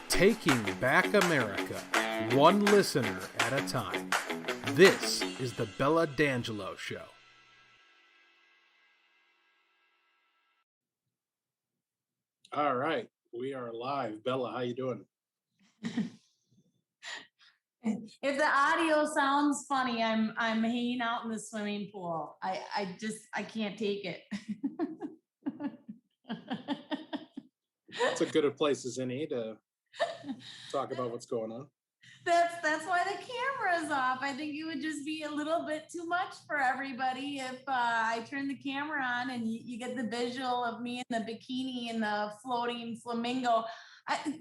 Taking back America, one listener at a time. This is the Bella D'Angelo Show. All right, we are live. Bella, how you doing? If the audio sounds funny, I'm hanging out in the swimming pool. I can't take it. It's as good a place as any to talk about what's going on. That's why the camera's off. I think it would just be a little bit too much for everybody if I turn the camera on and you get the visual of me in the bikini and the floating flamingo.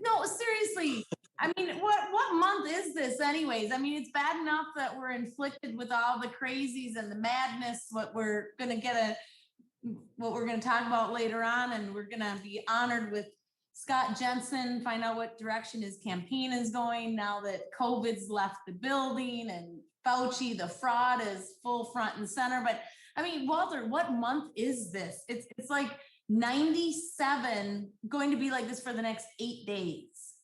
No, seriously. I mean, what month is this anyways? I mean, it's bad enough that we're inflicted with all the crazies and the madness, what we're going to talk about later on. And we're going to be honored with Scott Jensen, find out what direction his campaign is going now that COVID's left the building and Fauci, the fraud, is full front and center. But I mean, Walter, what month is this? It's like 97 going to be like this for the next 8 days.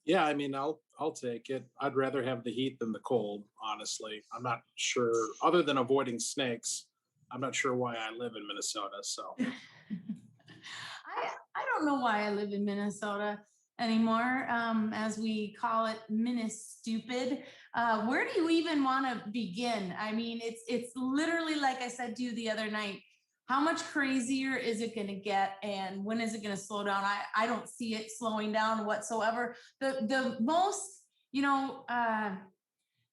Yeah, I mean, I'll take it. I'd rather have the heat than the cold, honestly. I'm not sure, other than avoiding snakes, I'm not sure why I live in Minnesota, so. I don't know why I live in Minnesota anymore, as we call it, Minnes-stupid. Where do you even want to begin? I mean, it's literally like I said to you the other night, how much crazier is it going to get and when is it going to slow down? I don't see it slowing down whatsoever. The most,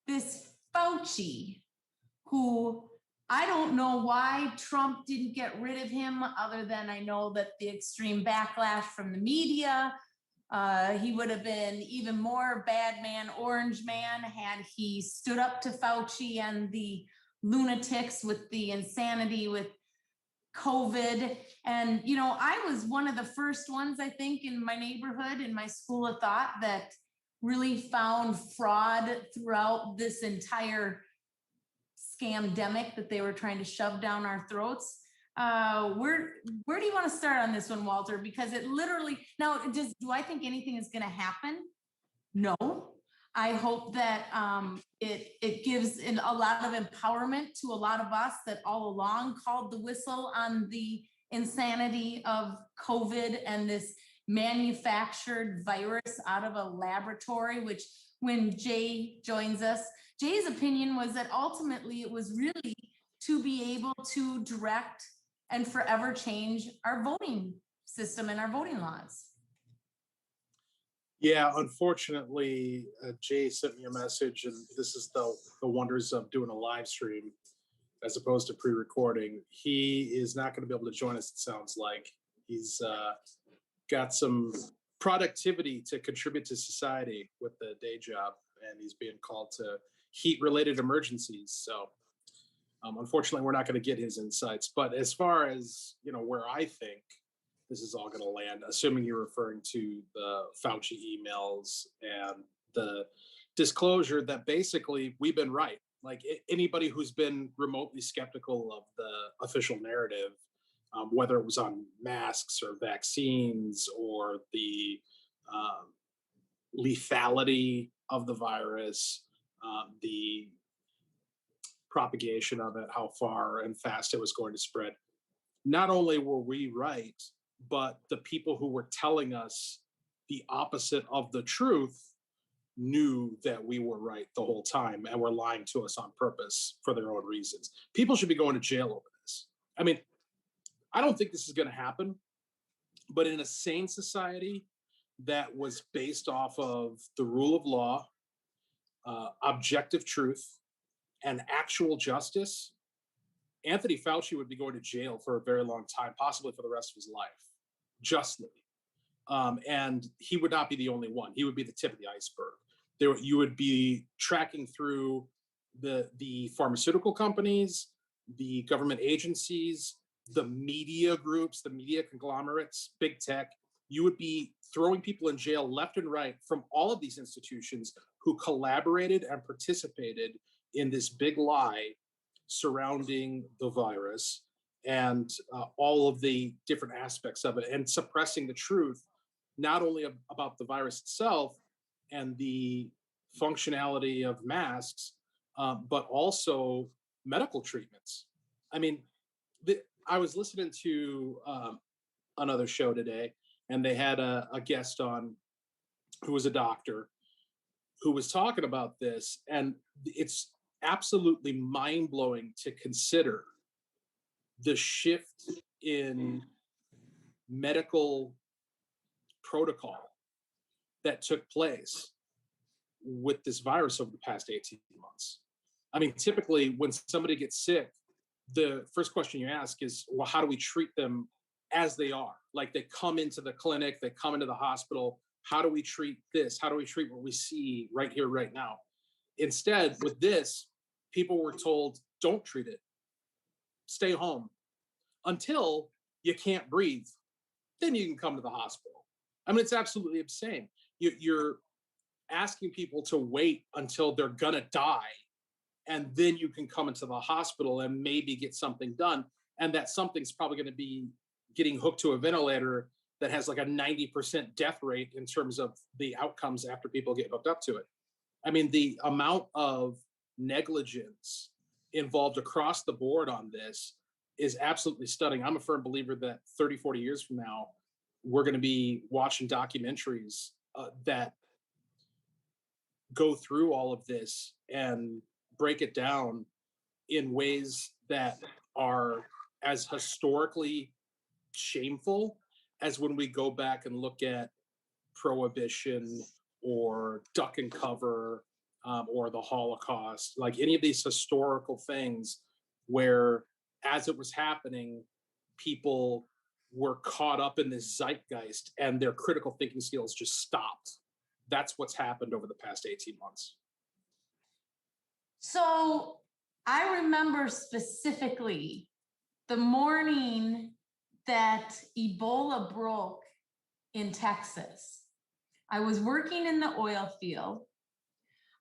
this Fauci, who I don't know why Trump didn't get rid of him, other than I know that the extreme backlash from the media, he would have been even more bad man, orange man, had he stood up to Fauci and the lunatics with the insanity with COVID. And, I was one of the first ones, I think, in my neighborhood, in my school of thought, that really found fraud throughout this entire scamdemic that they were trying to shove down our throats. Where do you want to start on this one, Walter? Because it literally, now, do I think anything is going to happen? No. I hope that it gives a lot of empowerment to a lot of us that all along called the whistle on the insanity of COVID and this manufactured virus out of a laboratory, which when Jay joins us, Jay's opinion was that ultimately it was really to be able to direct and forever change our voting system and our voting laws. Yeah, unfortunately, Jay sent me a message, and this is the wonders of doing a live stream as opposed to pre-recording. He is not going to be able to join us. It sounds like he's got some productivity to contribute to society with the day job, and he's being called to heat-related emergencies. So, unfortunately, we're not going to get his insights. But as far as where I think this is all going to land, assuming you're referring to the Fauci emails and the disclosure that basically we've been right. Like anybody who's been remotely skeptical of the official narrative, whether it was on masks or vaccines or the um, lethality of the virus, the propagation of it, how far and fast it was going to spread. Not only were we right, but the people who were telling us the opposite of the truth knew that we were right the whole time and were lying to us on purpose for their own reasons. People should be going to jail over this. I mean, I don't think this is going to happen, but in a sane society that was based off of the rule of law, objective truth, and actual justice, Anthony Fauci would be going to jail for a very long time, possibly for the rest of his life, justly. And he would not be the only one. He would be the tip of the iceberg. You would be tracking through the pharmaceutical companies, the government agencies, the media groups, the media conglomerates, big tech. You would be throwing people in jail left and right from all of these institutions who collaborated and participated in this big lie surrounding the virus and all of the different aspects of it, and suppressing the truth, not only about the virus itself and the functionality of masks, but also medical treatments. I mean, I was listening to another show today, and they had a guest on who was a doctor who was talking about this, and it's absolutely mind blowing to consider the shift in medical protocol that took place with this virus over the past 18 months. I mean, typically when somebody gets sick, the first question you ask is, well, how do we treat them as they are? Like they come into the clinic, they come into the hospital. How do we treat this? How do we treat what we see right here, right now? Instead, with this, people were told, don't treat it. Stay home until you can't breathe. Then you can come to the hospital. I mean, it's absolutely insane. You're asking people to wait until they're gonna die, and then you can come into the hospital and maybe get something done. And that something's probably going to be getting hooked to a ventilator that has like a 90% death rate in terms of the outcomes after people get hooked up to it. I mean, the amount of negligence involved across the board on this is absolutely stunning. I'm a firm believer that 30, 40 years from now, we're going to be watching documentaries that go through all of this and break it down in ways that are as historically shameful as when we go back and look at prohibition or duck and cover, or the Holocaust, like any of these historical things where as it was happening, people were caught up in this zeitgeist and their critical thinking skills just stopped. That's what's happened over the past 18 months. So I remember specifically the morning that Ebola broke in Texas. I was working in the oil field.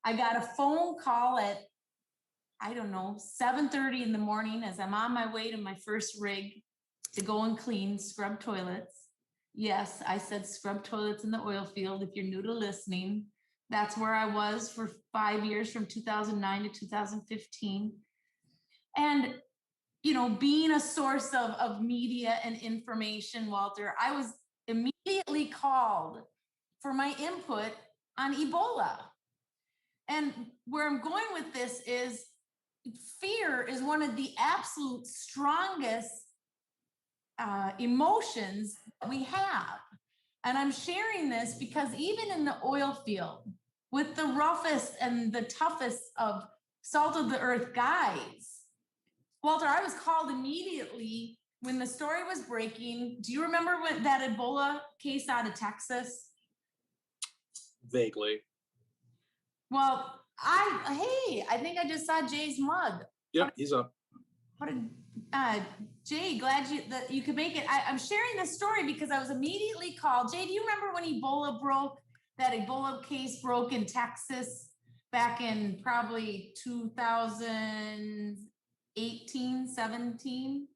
I got a phone call at, I don't know, 7:30 in the morning as I'm on my way to my first rig to go and clean, scrub toilets. Yes, I said scrub toilets in the oil field. If you're new to listening, that's where I was for 5 years, from 2009 to 2015. And, being a source of media and information, Walter, I was immediately called for my input on Ebola. And where I'm going with this is fear is one of the absolute strongest emotions we have. And I'm sharing this because even in the oil field, with the roughest and the toughest of salt of the earth guys, Walter, I was called immediately when the story was breaking. Do you remember when that Ebola case out of Texas? Vaguely. Well, I think I just saw Jay's mug. Yep, he's up. What did Jay, glad that you could make it. I'm sharing this story because I was immediately called. Jay, do you remember when that Ebola case broke in Texas back in probably 2018, 17?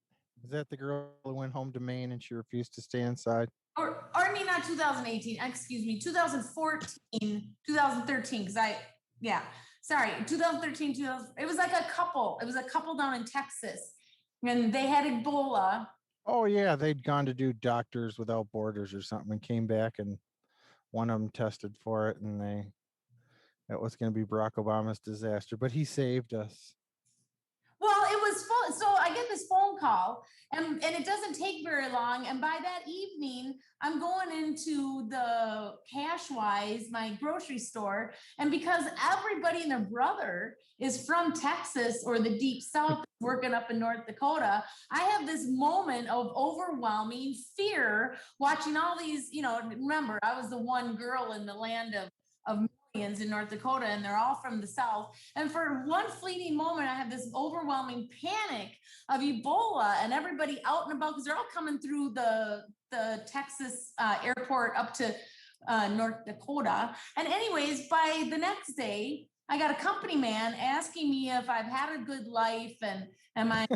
Is that the girl who went home to Maine and she refused to stay inside? Or I mean, not 2018, excuse me, 2014, 2013, sorry, 2013, it was like a couple. It was a couple down in Texas and they had Ebola. Oh, yeah. They'd gone to do Doctors Without Borders or something and came back and one of them tested for it and that was going to be Barack Obama's disaster, but he saved us. Well, it was full. So I get this phone call and it doesn't take very long. And by that evening, I'm going into the Cashwise, my grocery store. And because everybody and their brother is from Texas or the deep South working up in North Dakota, I have this moment of overwhelming fear watching all these, remember, I was the one girl in the land of millions in North Dakota, and they're all from the South. And for one fleeting moment, I have this overwhelming panic of Ebola and everybody out and about because they're all coming through the Texas airport up to North Dakota. And anyways, by the next day, I got a company man asking me if I've had a good life and am I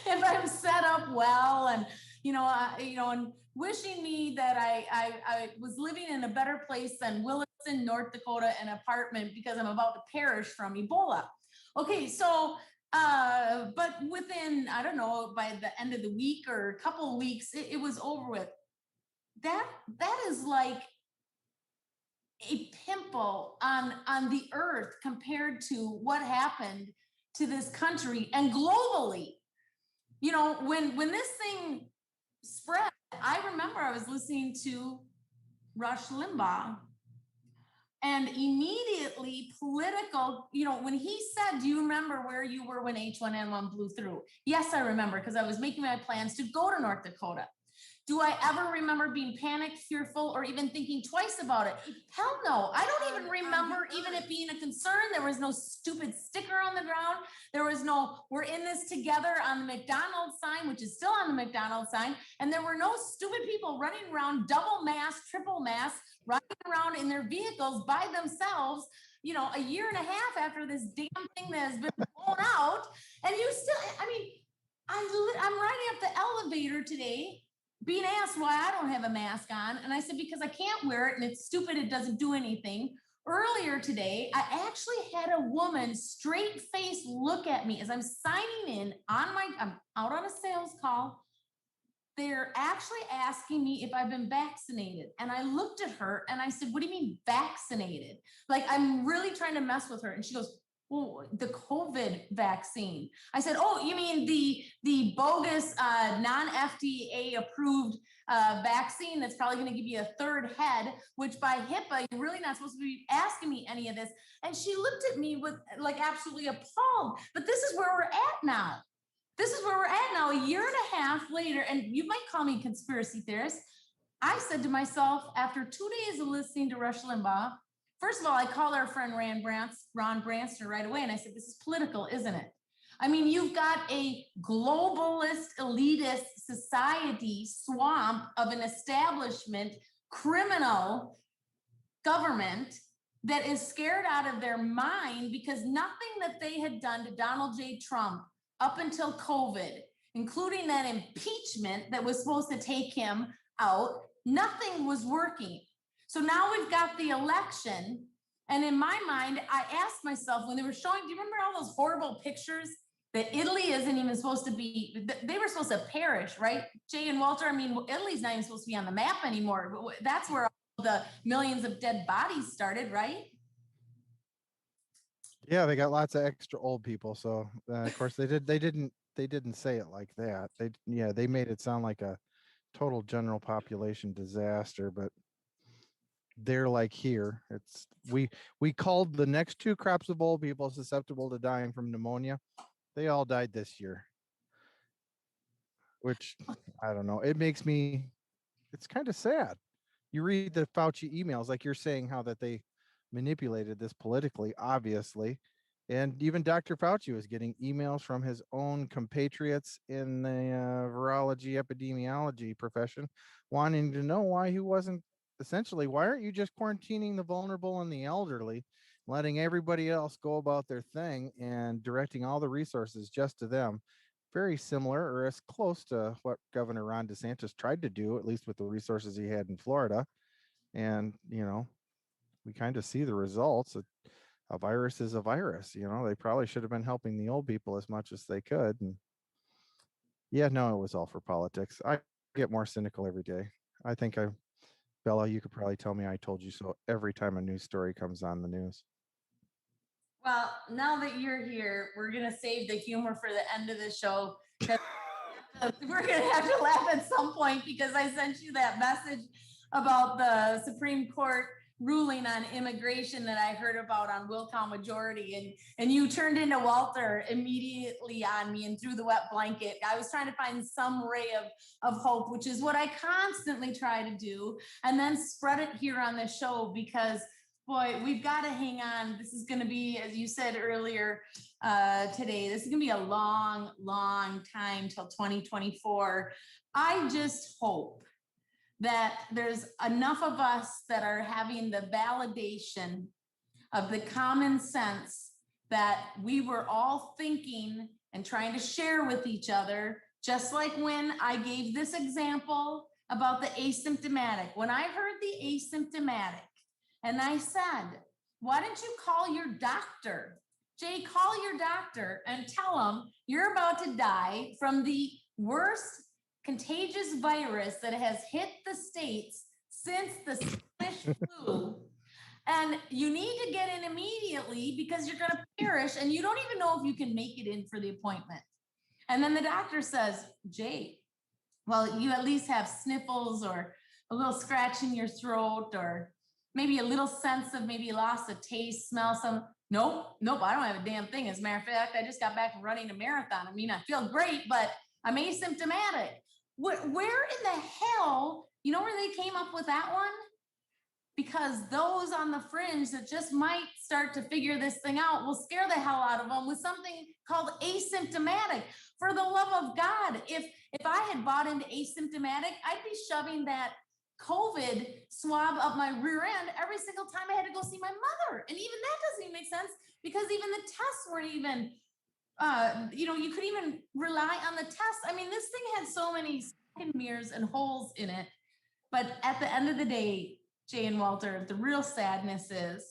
if I'm set up well, and and wishing me that I was living in a better place than Williston, North Dakota, an apartment because I'm about to perish from Ebola. Okay, so but within, I don't know, by the end of the week or a couple of weeks, it was over with. That is like a pimple on the earth compared to what happened to this country and globally. When this thing spread, I remember I was listening to Rush Limbaugh and immediately political, when he said, do you remember where you were when H1N1 blew through? Yes, I remember because I was making my plans to go to North Dakota. Do I ever remember being panicked, fearful, or even thinking twice about it? Hell no. I don't even remember even it being a concern. There was no stupid sticker on the ground. There was no, we're in this together on the McDonald's sign, which is still on the McDonald's sign. And there were no stupid people running around double mask, triple mask, riding around in their vehicles by themselves, a year and a half after this damn thing that has been blown out. And you still, I'm riding up the elevator today being asked why I don't have a mask on. And I said, because I can't wear it and it's stupid. It doesn't do anything. Earlier today, I actually had a woman straight face look at me as I'm signing in I'm out on a sales call. They're actually asking me if I've been vaccinated. And I looked at her and I said, what do you mean vaccinated? Like, I'm really trying to mess with her. And she goes, well, the COVID vaccine. I said, oh, you mean the bogus non-FDA approved vaccine that's probably going to give you a third head, which by HIPAA, you're really not supposed to be asking me any of this. And she looked at me with like absolutely appalled. But this is where we're at now. A year and a half later, and you might call me a conspiracy theorist. I said to myself, after 2 days of listening to Rush Limbaugh, first of all, I called our friend Ron Branster right away, and I said, this is political, isn't it? I mean, you've got a globalist, elitist society swamp of an establishment, criminal government that is scared out of their mind because nothing that they had done to Donald J. Trump up until COVID, including that impeachment that was supposed to take him out, nothing was working. So now we've got the election. And in my mind, I asked myself when they were showing, do you remember all those horrible pictures that Italy isn't even supposed to be, they were supposed to perish, right? Jay and Walter, I mean, Italy's not even supposed to be on the map anymore. That's where all the millions of dead bodies started, right? Yeah, they got lots of extra old people. So of course they didn't say it like that. They made it sound like a total general population disaster, but they're like here. It's we called the next two crops of old people susceptible to dying from pneumonia. They all died this year, which I don't know. It makes me, it's kind of sad. You read the Fauci emails, like you're saying how that they manipulated this politically, obviously. And even Dr. Fauci was getting emails from his own compatriots in the virology epidemiology profession wanting to know why he wasn't, essentially, why aren't you just quarantining the vulnerable and the elderly, letting everybody else go about their thing and directing all the resources just to them? Very similar or as close to what Governor Ron DeSantis tried to do, at least with the resources he had in Florida. And, we kind of see the results. A virus is a virus. They probably should have been helping the old people as much as they could. And yeah, no, it was all for politics. I get more cynical every day. I think Bella, you could probably tell me I told you so every time a news story comes on the news. Well, now that you're here, we're going to save the humor for the end of the show. We're going to have to laugh at some point because I sent you that message about the Supreme Court ruling on immigration that I heard about on will count majority, and you turned into Walter immediately on me and threw the wet blanket. I was trying to find some ray of hope, which is what I constantly try to do, and then spread it here on the show because boy, we've got to hang on. This is going to be, as you said earlier today, this is going to be a long, long time till 2024. I just hope that there's enough of us that are having the validation of the common sense that we were all thinking and trying to share with each other, just like when I gave this example about the asymptomatic. When I heard the asymptomatic, and I said, why don't you call your doctor? Jay, call your doctor and tell him you're about to die from the worst contagious virus that has hit the States since the Spanish flu. And you need to get in immediately because you're going to perish and you don't even know if you can make it in for the appointment. And then the doctor says, Jay, well, you at least have sniffles or a little scratch in your throat or maybe a little sense of maybe loss of taste, smell, some. Nope, I don't have a damn thing. As a matter of fact, I just got back from running a marathon. I mean, I feel great, but I'm asymptomatic. Where in the hell, where they came up with that one? Because those on the fringe that just might start to figure this thing out will scare the hell out of them with something called asymptomatic. For the love of God, if I had bought into asymptomatic, I'd be shoving that COVID swab up my rear end every single time I had to go see my mother. And even that doesn't even make sense because even the tests weren't even, you couldn't even rely on the tests. I mean, this thing had so many smoke and mirrors and holes in it. But at the end of the day, Jay and Walter, the real sadness is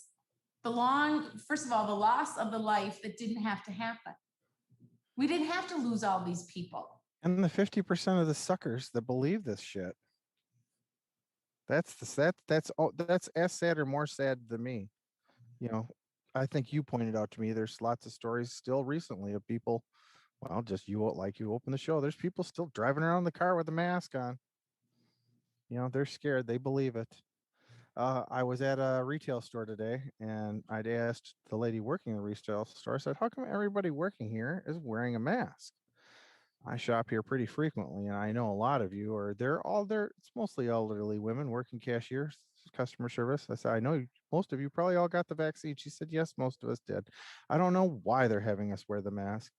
first of all, the loss of the life that didn't have to happen. We didn't have to lose all these people. And the 50% of the suckers that believe this shit. That's as sad or more sad than me. I think you pointed out to me there's lots of stories still recently of people. Well, just you open the show. There's people still driving around the car with a mask on. They're scared. They believe it. I was at a retail store today, and I'd asked the lady working in the retail store. I said, "How come everybody working here is wearing a mask?" I shop here pretty frequently, and I know a lot of you are they're it's mostly elderly women working cashiers, customer service. I said, I know most of you probably all got the vaccine. She said, yes, most of us did. I don't know why they're having us wear the mask.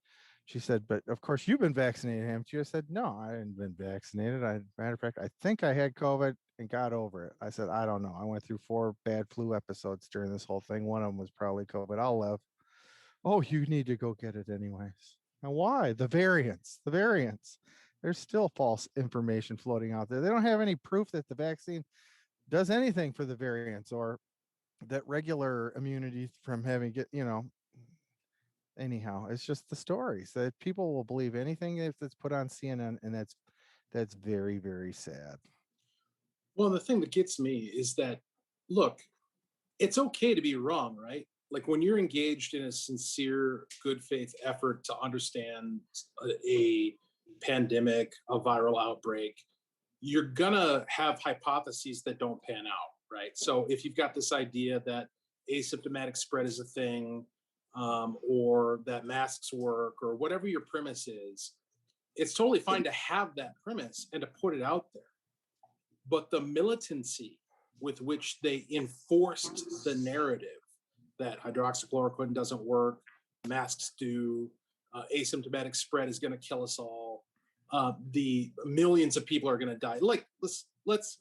She said, but of course you've been vaccinated, haven't you? I said, no, I hadn't been vaccinated. Matter of fact, I think I had COVID and got over it. I said, I don't know. I went through 4 bad flu episodes during this whole thing. One of them was probably COVID. I'll live. Oh, you need to go get it anyways. Now, why? The variants. There's still false information floating out there. They don't have any proof that the vaccine does anything for the variants or that regular immunity from having anyhow, it's just the stories that people will believe anything if it's put on CNN, and that's very, very sad. Well, the thing that gets me is that, look, it's okay to be wrong, right? Like when you're engaged in a sincere, good faith effort to understand a pandemic, a viral outbreak, you're gonna have hypotheses that don't pan out, right? So if you've got this idea that asymptomatic spread is a thing, or that masks work, or whatever your premise is, it's totally fine to have that premise and to put it out there. But the militancy with which they enforced the narrative that hydroxychloroquine doesn't work, masks do, asymptomatic spread is going to kill us all, the millions of people are going to die. Like, let's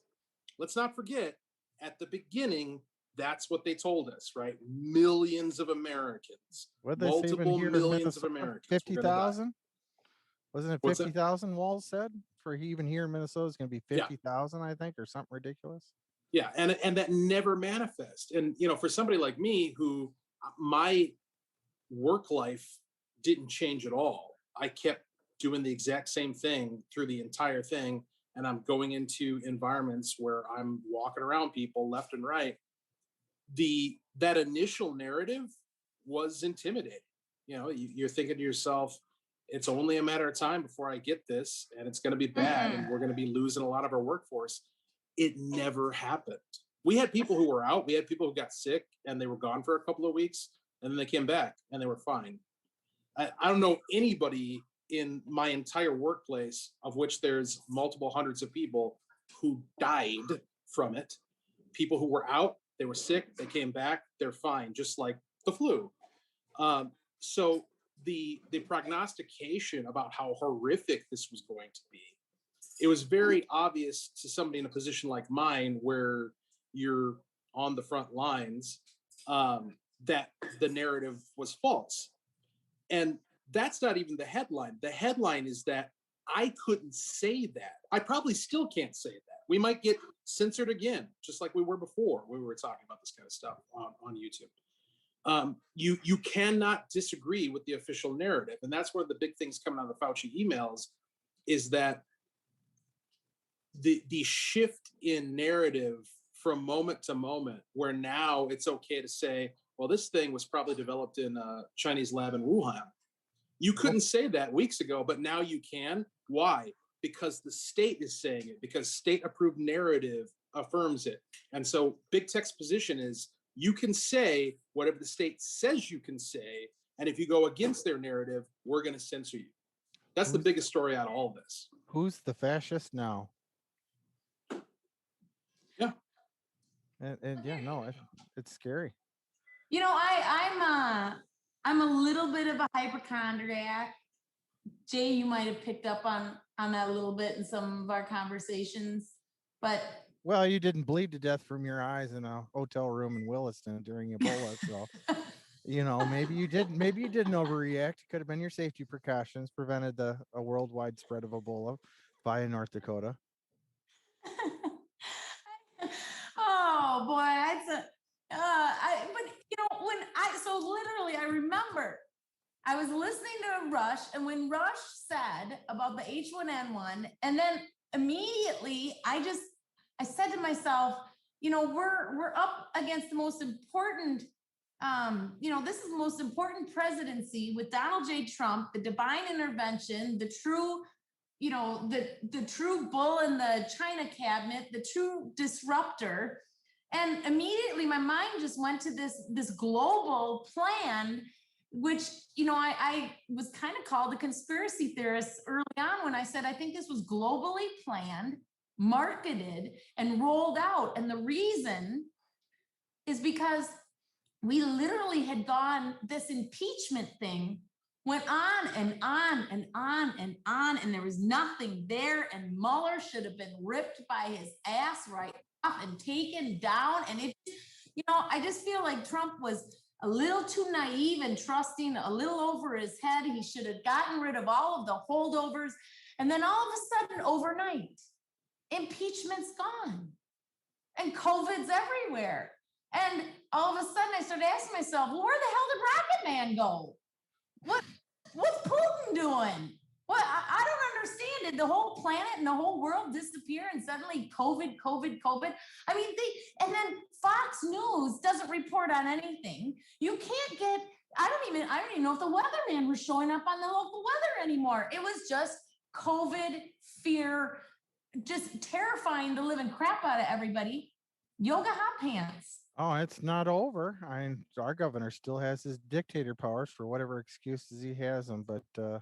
not forget, at the beginning, that's what they told us, right? Millions of Americans, What they say even multiple here in millions of Minnesota? Americans. 50,000? Wasn't it What's that? 50,000 Walls said? For even here in Minnesota, it's going to be Yeah. 50,000, I think, or something ridiculous. Yeah, and that never manifest. And for somebody like me, who my work life didn't change at all. I kept doing the exact same thing through the entire thing, and I'm going into environments where I'm walking around people left and right. That initial narrative was intimidating. You're thinking to yourself, it's only a matter of time before I get this, and it's going to be bad, and we're going to be losing a lot of our workforce. It never happened. We had people who were out. We had people who got sick, and they were gone for a couple of weeks, and then they came back, and they were fine. I don't know anybody in my entire workplace, of which there's multiple hundreds of people, who died from it. People who were out, they were sick, they came back, they're fine, just like the flu. So the prognostication about how horrific this was going to be, it was very obvious to somebody in a position like mine, where you're on the front lines, that the narrative was false. And that's not even the headline. The headline is that I couldn't say that. I probably still can't say that. We might get censored again, just like we were before. We were talking about this kind of stuff on YouTube. You cannot disagree with the official narrative. And that's where the big things coming out of the Fauci emails is that the shift in narrative from moment to moment, where now it's okay to say, well, this thing was probably developed in a Chinese lab in Wuhan. You couldn't say that weeks ago, but now you can. Why? Because the state is saying it, because state-approved narrative affirms it. And so big tech's position is, you can say whatever the state says you can say, and if you go against their narrative, we're going to censor you. That's the biggest story out of all of this. Who's the fascist now? Yeah. And yeah, no, it's scary. I'm a little bit of a hypochondriac. Jay, you might have picked up on that a little bit in some of our conversations, but well, you didn't bleed to death from your eyes in a hotel room in Williston during Ebola, so maybe you didn't overreact. It could have been your safety precautions prevented a worldwide spread of Ebola via North Dakota. Oh boy, I remember I was listening to Rush, and when Rush said about the H1N1, and then immediately I said to myself, we're up against the most important, this is the most important presidency with Donald J. Trump, the divine intervention, the true, the true bull in the China cabinet, the true disruptor. And immediately my mind just went to this global plan, which, I was kind of called a conspiracy theorist early on when I said, I think this was globally planned, marketed, and rolled out. And the reason is because we literally had gone, this impeachment thing went on and on and on and on, and there was nothing there. And Mueller should have been ripped by his ass right off and taken down. And I just feel like Trump was a little too naive and trusting, a little over his head. He should have gotten rid of all of the holdovers. And then all of a sudden, overnight, impeachment's gone and COVID's everywhere. And all of a sudden I started asking myself, well, where the hell did Rocket Man go? What's Putin doing? What? I don't understand. Did the whole planet and the whole world disappear and suddenly COVID? I mean, and then Fox News doesn't report on anything. You can't get, I don't even know if the weatherman was showing up on the local weather anymore. It was just COVID, fear, just terrifying the living crap out of everybody. Yoga hot pants. Oh, it's not over. I mean, our governor still has his dictator powers for whatever excuses he has them. But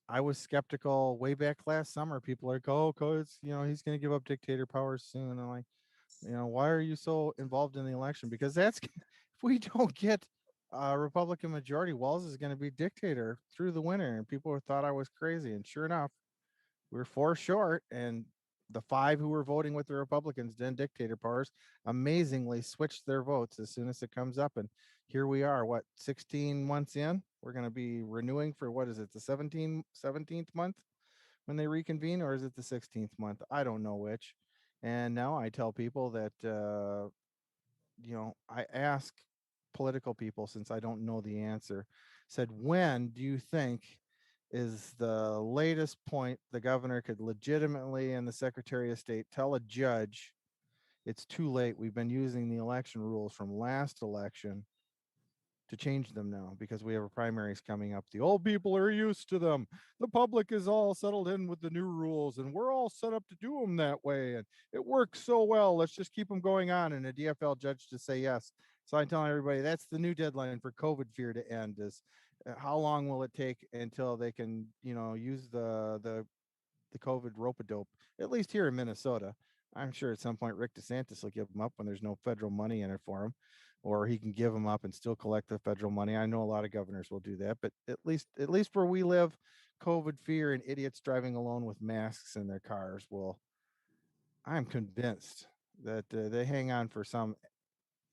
I was skeptical way back last summer. People are like, oh, cause he's going to give up dictator powers soon. And I'm like, why are you so involved in the election? Because that's if we don't get a Republican majority, Walz is going to be dictator through the winter. And people thought I was crazy. And sure enough, we were 4 short. And the 5 who were voting with the Republicans, then dictator powers, amazingly switched their votes as soon as it comes up. And here we are, 16 months in? We're going to be renewing for what is it, the 17th month when they reconvene, or is it the 16th month? I don't know which. And now I tell people that, I ask political people, since I don't know the answer, said, when do you think is the latest point the governor could legitimately and the Secretary of State tell a judge it's too late? We've been using the election rules from last election to change them now because we have a primaries coming up. The old people are used to them. The public is all settled in with the new rules, and we're all set up to do them that way. And it works so well. Let's just keep them going on. And a DFL judge to say yes. So I'm telling everybody that's the new deadline for COVID fear to end. Is how long will it take until they can, use the COVID rope-a-dope, at least here in Minnesota. I'm sure at some point Rick DeSantis will give them up when there's no federal money in it for him, or he can give them up and still collect the federal money. I know a lot of governors will do that, but at least where we live, COVID fear and idiots driving alone with masks in their cars will. I'm convinced that they hang on for some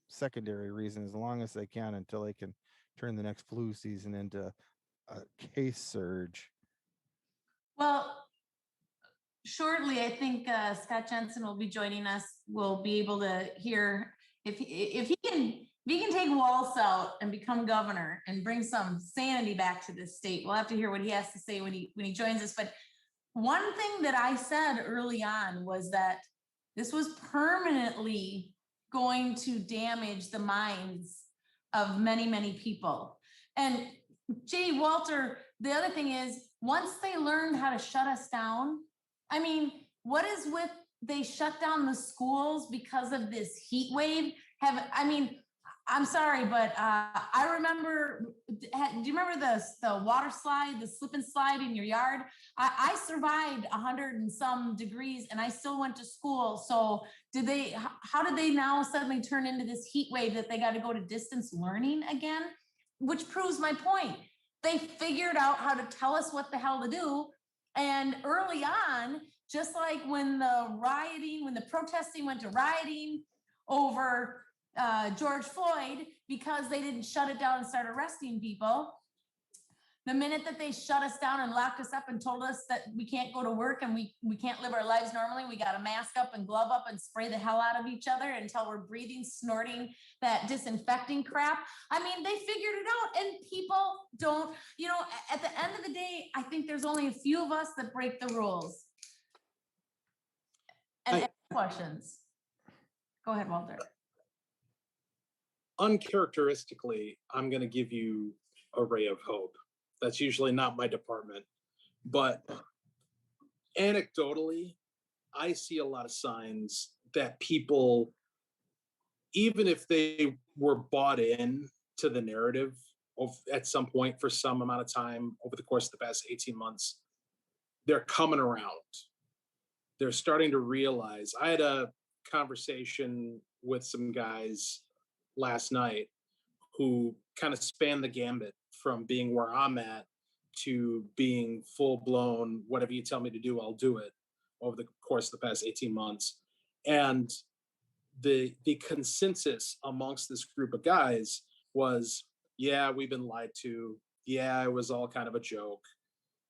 secondary reason as long as they can until they can turn the next flu season into a case surge. Well, shortly, I think Scott Jensen will be joining us. We'll be able to hear if he can take Walz out and become governor and bring some sanity back to this state. We'll have to hear what he has to say when he joins us. But one thing that I said early on was that this was permanently going to damage the minds of many, many people. And Jay, Walter, the other thing is, once they learned how to shut us down, I mean, what is with they shut down the schools because of this heat wave? I'm sorry, but I remember, do you remember the water slide, the slip and slide in your yard? I survived 100 and some degrees and I still went to school. So how did they now suddenly turn into this heat wave that they got to go to distance learning again? Which proves my point. They figured out how to tell us what the hell to do. And early on, just like when the protesting went to rioting over George Floyd, because they didn't shut it down and start arresting people, the minute that they shut us down and locked us up and told us that we can't go to work and we can't live our lives normally, we got to mask up and glove up and spray the hell out of each other until we're breathing, snorting that disinfecting crap. I mean, they figured it out, and people don't, at the end of the day, I think there's only a few of us that break the rules. And ask questions. Go ahead, Walter. Uncharacteristically, I'm going to give you a ray of hope. That's usually not my department, but anecdotally, I see a lot of signs that people, even if they were bought in to the narrative at some point for some amount of time over the course of the past 18 months, they're coming around. They're starting to realize. I had a conversation with some guys last night who kind of spanned the gambit from being where I'm at to being full blown, whatever you tell me to do, I'll do it, over the course of the past 18 months. And the consensus amongst this group of guys was, yeah, we've been lied to. Yeah, it was all kind of a joke.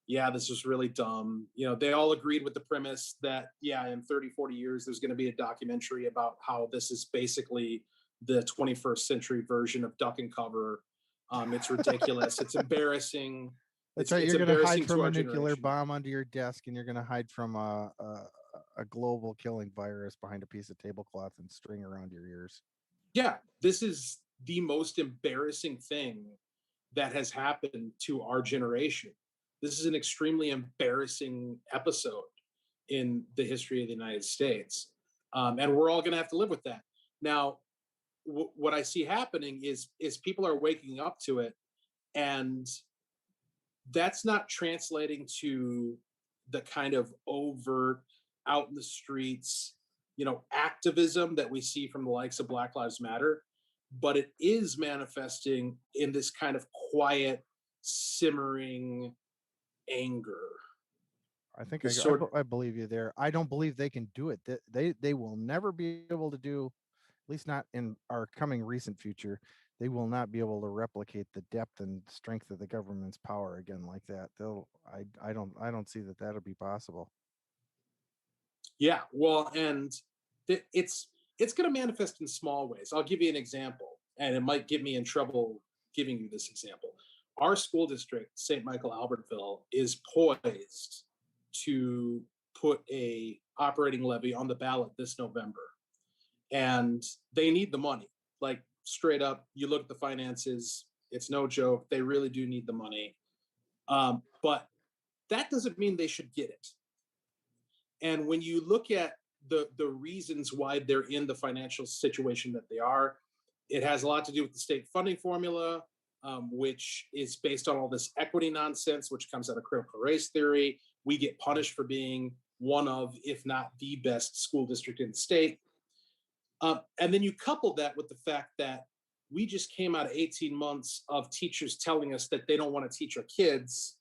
Yeah, this was really dumb. They all agreed with the premise that, yeah, in 30, 40 years, there's going to be a documentary about how this is basically the 21st century version of duck and cover. It's ridiculous. It's embarrassing. That's right. You're going to hide from a nuclear bomb under your desk, and you're going to hide from a global killing virus behind a piece of tablecloth and string around your ears. Yeah, this is the most embarrassing thing that has happened to our generation. This is an extremely embarrassing episode. in the history of the United States. And we're all going to have to live with that. Now, what I see happening is people are waking up to it, and that's not translating to the kind of overt, out in the streets, activism that we see from the likes of Black Lives Matter, but it is manifesting in this kind of quiet, simmering anger. I think The sort I believe you there. I don't believe they can do it. They will never be able to do, at least not in our coming recent future. They will not be able to replicate the depth and strength of the government's power again like that. I don't see that that'll be possible. Yeah, well, and it's going to manifest in small ways. I'll give you an example, and it might get me in trouble giving you this example. Our school district, St. Michael Albertville, is poised to put a operating levy on the ballot this November, and they need the money. Like, straight up, you look at the finances, it's no joke. They really do need the money, but that doesn't mean they should get it. And when you look at the reasons why they're in the financial situation that they are, it has a lot to do with the state funding formula, which is based on all this equity nonsense, which comes out of critical race theory. We get punished for being one of, if not the best school district in the state. And then you couple that with the fact that we just came out of 18 months of teachers telling us that they don't want to teach our kids.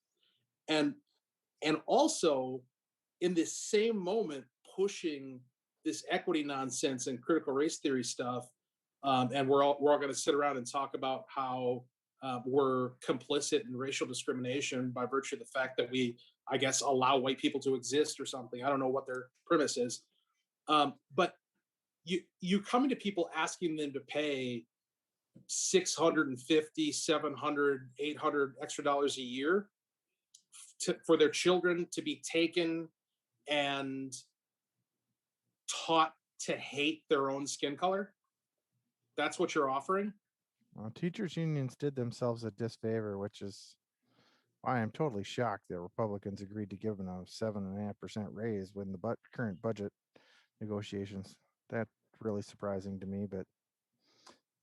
And also, in this same moment, pushing this equity nonsense and critical race theory stuff, and we're all going to sit around and talk about how we're complicit in racial discrimination by virtue of the fact that we, I guess, allow white people to exist or something. I don't know what their premise is, but you coming to people asking them to pay $650, $700, $800 extra dollars a year for their children to be taken and taught to hate their own skin color. That's what you're offering. Well, teachers unions did themselves a disfavor, which is why I'm totally shocked that Republicans agreed to give them a 7.5% raise when the current budget negotiations. That's really surprising to me, but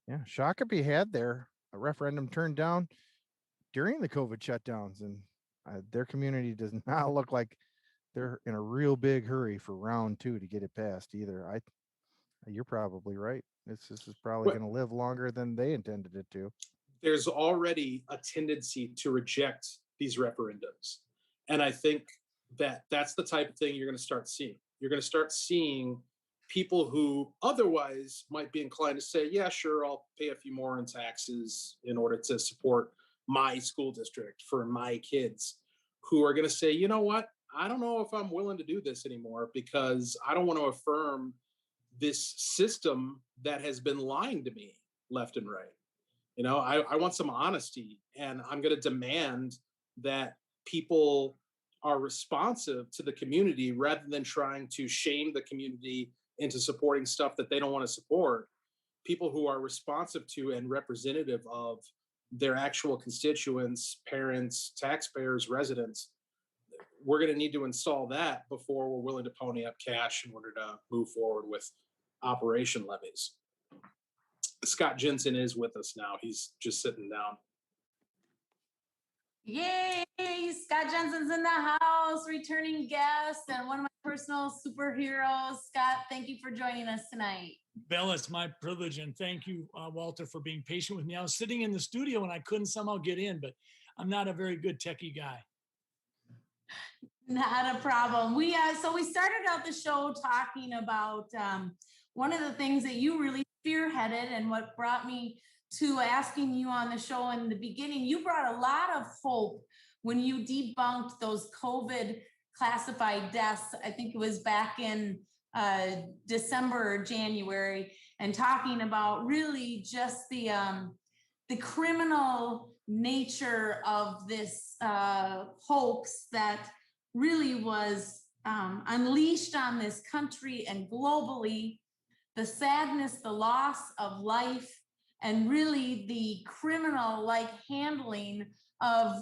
yeah, Shakopee had their referendum turned down during the COVID shutdowns, and their community does not look like they're in a real big hurry for round 2 to get it passed either. You're probably right. This is probably going to live longer than they intended it to. There's already a tendency to reject these referendums, and I think that that's the type of thing you're going to start seeing. You're going to start seeing people who otherwise might be inclined to say, yeah, sure, I'll pay a few more in taxes in order to support my school district for my kids, who are going to say, you know what, I don't know if I'm willing to do this anymore because I don't want to affirm this system that has been lying to me left and right. I want some honesty, and I'm going to demand that people are responsive to the community rather than trying to shame the community into supporting stuff that they don't want to support. People who are responsive to and representative of their actual constituents, parents, taxpayers, residents. We're going to need to install that before we're willing to pony up cash in order to move forward with operation levies. Scott Jensen is with us now. He's just sitting down. Yay! Scott Jensen's in the house, returning guest, and one of my personal superheroes. Scott, thank you for joining us tonight. Bella, it's my privilege, and thank you, Walter, for being patient with me. I was sitting in the studio and I couldn't somehow get in, but I'm not a very good techie guy. Not a problem. We started out the show talking about one of the things that you really spearheaded, and what brought me to asking you on the show in the beginning. You brought a lot of hope when you debunked those COVID classified deaths. I think it was back in December or January, and talking about really just the criminal nature of this hoax that really was unleashed on this country and globally. The sadness, the loss of life, and really the criminal-like handling of,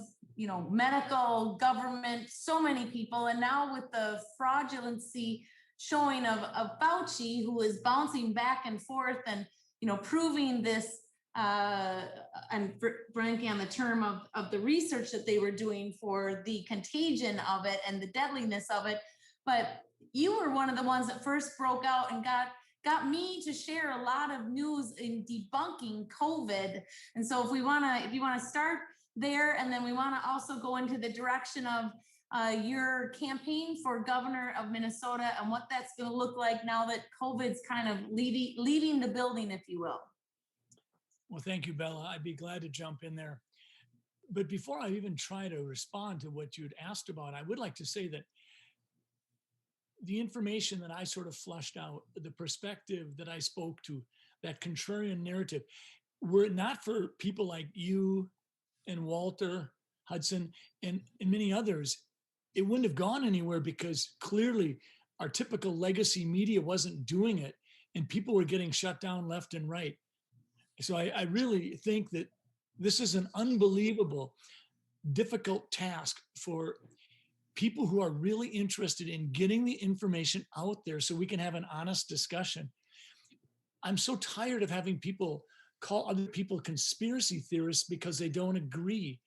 medical, government, so many people. And now with the fraudulency showing of Fauci, who is bouncing back and forth and, proving this, and blanking on the term of the research that they were doing for the contagion of it and the deadliness of it. But you were one of the ones that first broke out and got me to share a lot of news in debunking COVID. And so if you want to start there, and then we want to also go into the direction of your campaign for governor of Minnesota and what that's going to look like now that COVID's kind of leaving the building, if you will. Well, thank you, Bella. I'd be glad to jump in there. But before I even try to respond to what you'd asked about, I would like to say that the information that I sort of flushed out, the perspective that I spoke to, that contrarian narrative, were it not for people like you and Walter, Hudson, and many others, it wouldn't have gone anywhere, because clearly our typical legacy media wasn't doing it and people were getting shut down left and right. So I really think that this is an unbelievable, difficult task for people who are really interested in getting the information out there so we can have an honest discussion. I'm so tired of having people call other people conspiracy theorists because they don't agree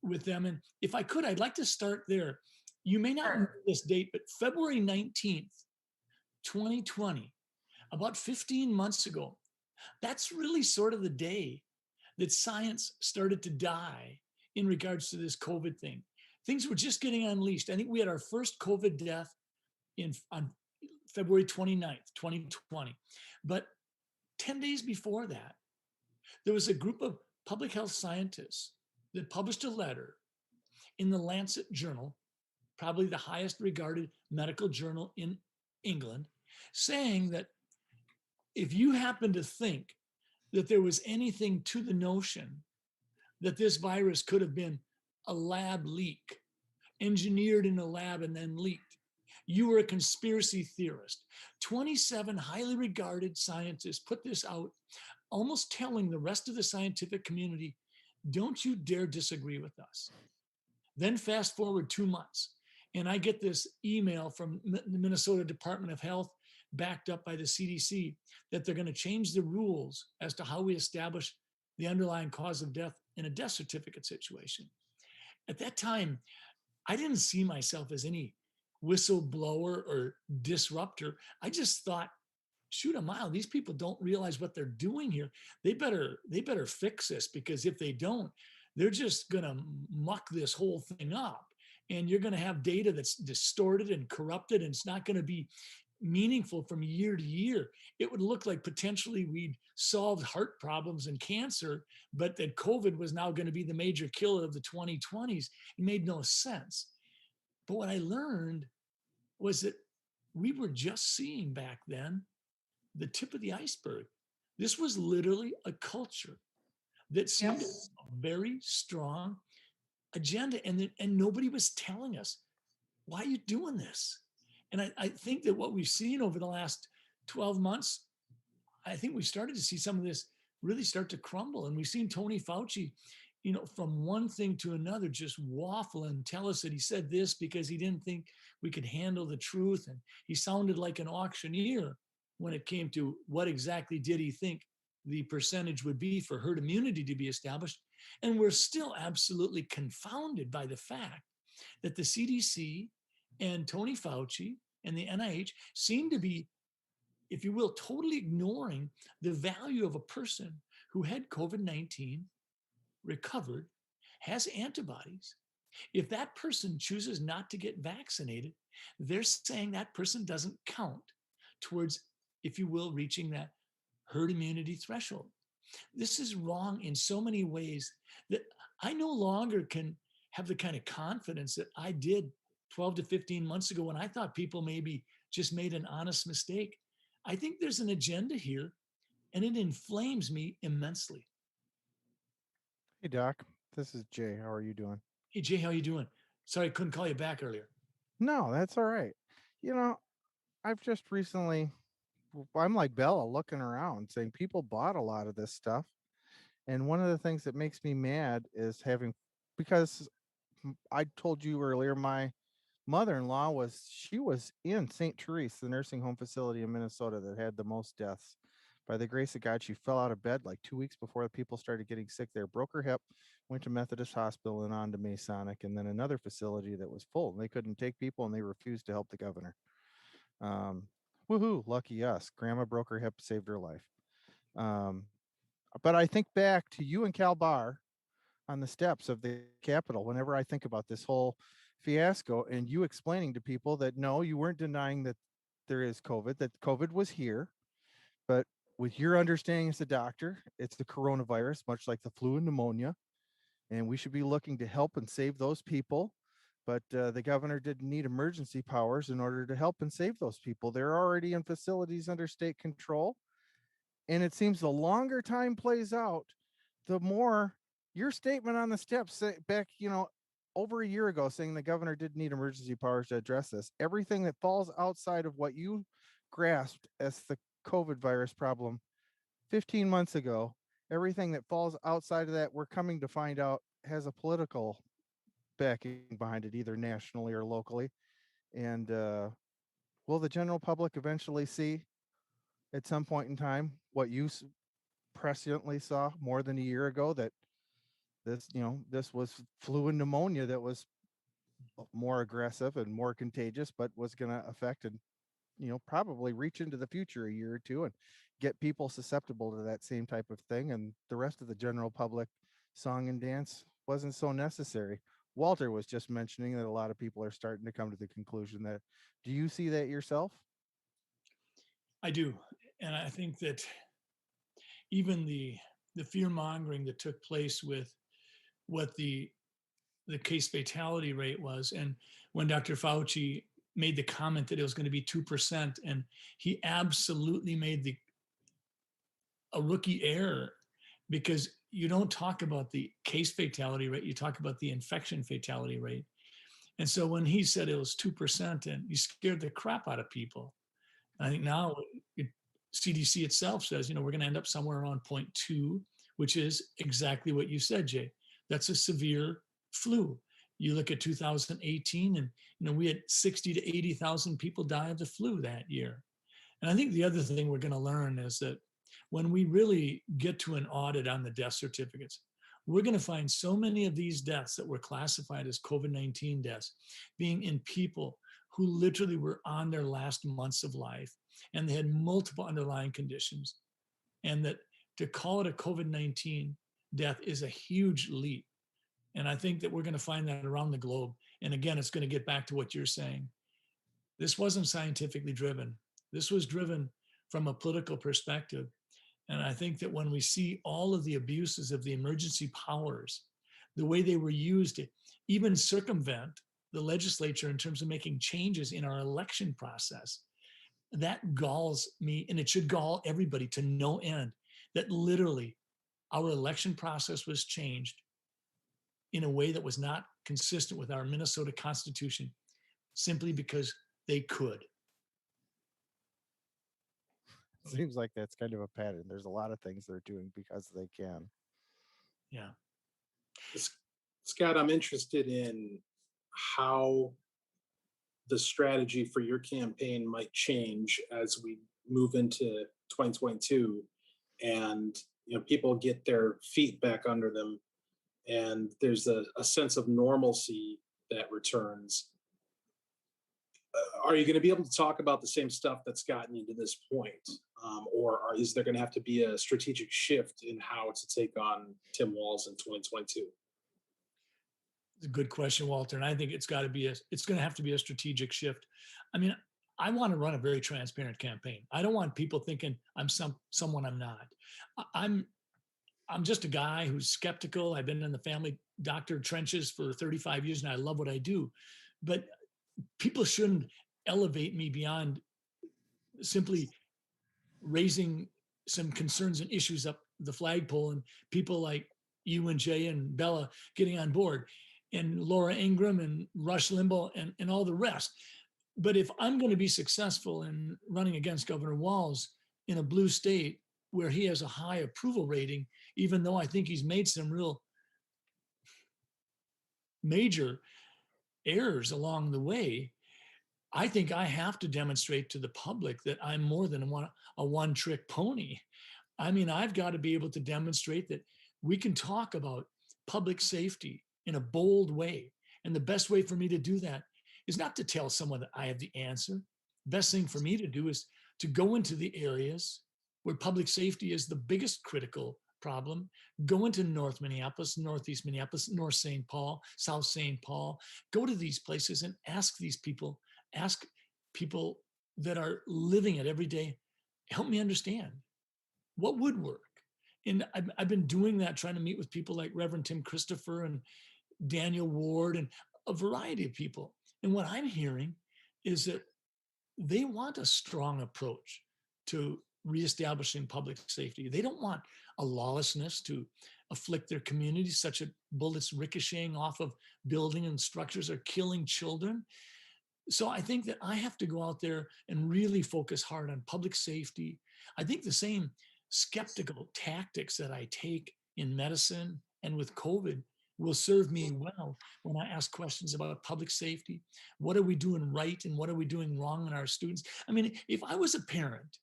with them. And if I could, I'd like to start there. You may not know this date, but February 19th, 2020, about 15 months ago, that's really sort of the day that science started to die in regards to this COVID thing. Things were just getting unleashed. I think we had our first COVID death on February 29th, 2020. But 10 days before that, there was a group of public health scientists that published a letter in the Lancet Journal, probably the highest regarded medical journal in England, saying that if you happen to think that there was anything to the notion that this virus could have been a lab leak, engineered in a lab and then leaked, you were a conspiracy theorist. 27 highly regarded scientists put this out, almost telling the rest of the scientific community, don't you dare disagree with us. Then fast forward 2 months, and I get this email from the Minnesota Department of Health, backed up by the CDC, that they're going to change the rules as to how we establish the underlying cause of death in a death certificate situation. At that time, I didn't see myself as any whistleblower or disruptor. I just thought, shoot a mile, these people don't realize what they're doing here. They better fix this, because if they don't, they're just going to muck this whole thing up. And you're going to have data that's distorted and corrupted, and it's not going to be meaningful from year to year. It would look like potentially we'd solved heart problems and cancer, but that COVID was now going to be the major killer of the 2020s. It made no sense. But what I learned was that we were just seeing back then the tip of the iceberg. This was literally a culture that seemed to have a very strong agenda, and nobody was telling us, why are you doing this? And I think that what we've seen over the last 12 months, I think we've started to see some of this really start to crumble. And we've seen Tony Fauci, from one thing to another, just waffle and tell us that he said this because he didn't think we could handle the truth. And he sounded like an auctioneer when it came to what exactly did he think the percentage would be for herd immunity to be established. And we're still absolutely confounded by the fact that the CDC and Tony Fauci and the NIH seem to be, if you will, totally ignoring the value of a person who had COVID-19, recovered, has antibodies. If that person chooses not to get vaccinated, they're saying that person doesn't count towards, if you will, reaching that herd immunity threshold. This is wrong in so many ways that I no longer can have the kind of confidence that I did 12 to 15 months ago when I thought people maybe just made an honest mistake. I think there's an agenda here, and it inflames me immensely. Hey, Doc, this is Jay. How are you doing? Hey, Jay, how you doing? Sorry, I couldn't call you back earlier. No, that's all right. I've just recently, I'm like Bella looking around saying people bought a lot of this stuff. And one of the things that makes me mad is because I told you earlier, my mother-in-law she was in St. Therese, the nursing home facility in Minnesota that had the most deaths. By the grace of God, she fell out of bed like 2 weeks before the people started getting sick there, broke her hip, went to Methodist Hospital and on to Masonic, and then another facility that was full. They couldn't take people and they refused to help the governor. Um, Woohoo, lucky us. Grandma broke her hip, saved her life. Um, but I think back to you and Cal Barr on the steps of the Capitol whenever I think about this whole fiasco and you explaining to people that no, you weren't denying that there is COVID, that COVID was here, but with your understanding as a doctor, it's the coronavirus, much like the flu and pneumonia, and we should be looking to help and save those people. But the governor didn't need emergency powers in order to help and save those people. They're already in facilities under state control. And it seems the longer time plays out, the more your statement on the steps back, over a year ago saying the governor didn't need emergency powers to address this. Everything that falls outside of what you grasped as the COVID virus problem 15 months ago, everything that falls outside of that, we're coming to find out has a political backing behind it, either nationally or locally. And will the general public eventually see at some point in time what you presciently saw more than a year ago, that this was flu and pneumonia that was more aggressive and more contagious, but was going to affect and probably reach into the future a year or two and get people susceptible to that same type of thing, and the rest of the general public song and dance wasn't so necessary. Walter was just mentioning that a lot of people are starting to come to the conclusion that. Do you see that yourself? I do. And I think that even the fear mongering that took place with what the case fatality rate was, and when Dr. Fauci made the comment that it was going to be 2%, and he absolutely made a rookie error, because you don't talk about the case fatality rate, you talk about the infection fatality rate. And so when he said it was 2%, and he scared the crap out of people. I think now CDC itself says, we're going to end up somewhere around 0.2, which is exactly what you said, Jay. That's a severe flu. You look at 2018, and we had 60 to 80,000 people die of the flu that year. And I think the other thing we're going to learn is that when we really get to an audit on the death certificates, we're going to find so many of these deaths that were classified as COVID-19 deaths being in people who literally were on their last months of life, and they had multiple underlying conditions. And that to call it a COVID-19 death is a huge leap. And I think that we're going to find that around the globe. And again, it's going to get back to what you're saying. This wasn't scientifically driven. This was driven from a political perspective. And I think that when we see all of the abuses of the emergency powers, the way they were used to even circumvent the legislature in terms of making changes in our election process, that galls me, and it should gall everybody to no end, that literally our election process was changed in a way that was not consistent with our Minnesota Constitution, simply because they could. Seems like that's kind of a pattern. There's a lot of things they're doing because they can. Yeah. Scott, I'm interested in how the strategy for your campaign might change as we move into 2022, and people get their feet back under them, and there's a sense of normalcy that returns. Are you going to be able to talk about the same stuff that's gotten you to this point? Is there going to have to be a strategic shift in how to take on Tim Walz in 2022? It's a good question, Walter. And I think it's going to have to be a strategic shift. I mean, I want to run a very transparent campaign. I don't want people thinking I'm someone I'm not. I'm just a guy who's skeptical. I've been in the family doctor trenches for 35 years and I love what I do. But people shouldn't elevate me beyond simply raising some concerns and issues up the flagpole, and people like you and Jay and Bella getting on board, and Laura Ingraham and Rush Limbaugh and all the rest. But if I'm going to be successful in running against Governor Walz in a blue state where he has a high approval rating, even though I think he's made some real major errors along the way, I think I have to demonstrate to the public that I'm more than a one-trick pony. I mean, I've got to be able to demonstrate that we can talk about public safety in a bold way. And the best way for me to do that is not to tell someone that I have the answer. Best thing for me to do is to go into the areas where public safety is the biggest critical problem, go into North Minneapolis, Northeast Minneapolis, North St. Paul, South St. Paul, go to these places and ask people that are living it every day, help me understand what would work. And I've been doing that, trying to meet with people like Reverend Tim Christopher and Daniel Ward and a variety of people. And what I'm hearing is that they want a strong approach to reestablishing public safety. They don't want a lawlessness to afflict their communities, such as bullets ricocheting off of building and structures are killing children. So I think that I have to go out there and really focus hard on public safety. I think the same skeptical tactics that I take in medicine and with COVID will serve me well when I ask questions about public safety. What are we doing right and what are we doing wrong in our students? I mean, if I was a parent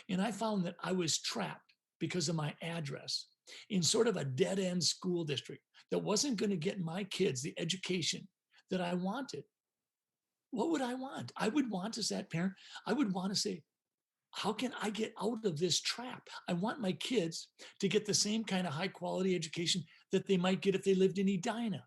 and I found that I was trapped because of my address in sort of a dead end school district that wasn't going to get my kids the education that I wanted, what would I want? I would want, as that parent, I would want to say, how can I get out of this trap? I want my kids to get the same kind of high quality education that they might get if they lived in Edina.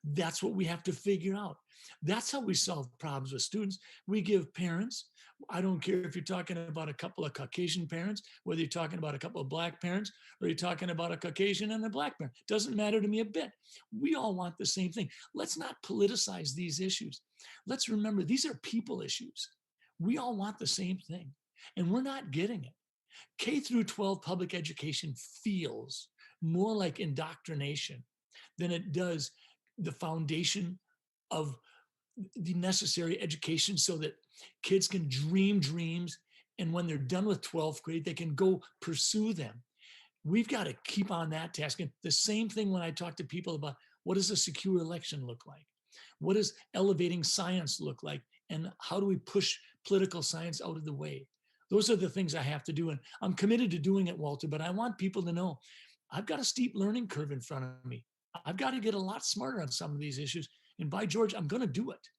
That's what we have to figure out. That's how we solve problems with students. We give parents, I don't care if you're talking about a couple of Caucasian parents, whether you're talking about a couple of Black parents, or you're talking about a Caucasian and a Black parent. Doesn't matter to me a bit. We all want the same thing. Let's not politicize these issues. Let's remember these are people issues. We all want the same thing, and we're not getting it. K through 12 public education feels more like indoctrination than it does the foundation of the necessary education so that kids can dream dreams. And when they're done with 12th grade, they can go pursue them. We've got to keep on that task. And the same thing when I talk to people about what does a secure election look like? What does elevating science look like? And how do we push political science out of the way? Those are the things I have to do. And I'm committed to doing it, Walter, but I want people to know I've got a steep learning curve in front of me. I've got to get a lot smarter on some of these issues. And by George, I'm going to do it.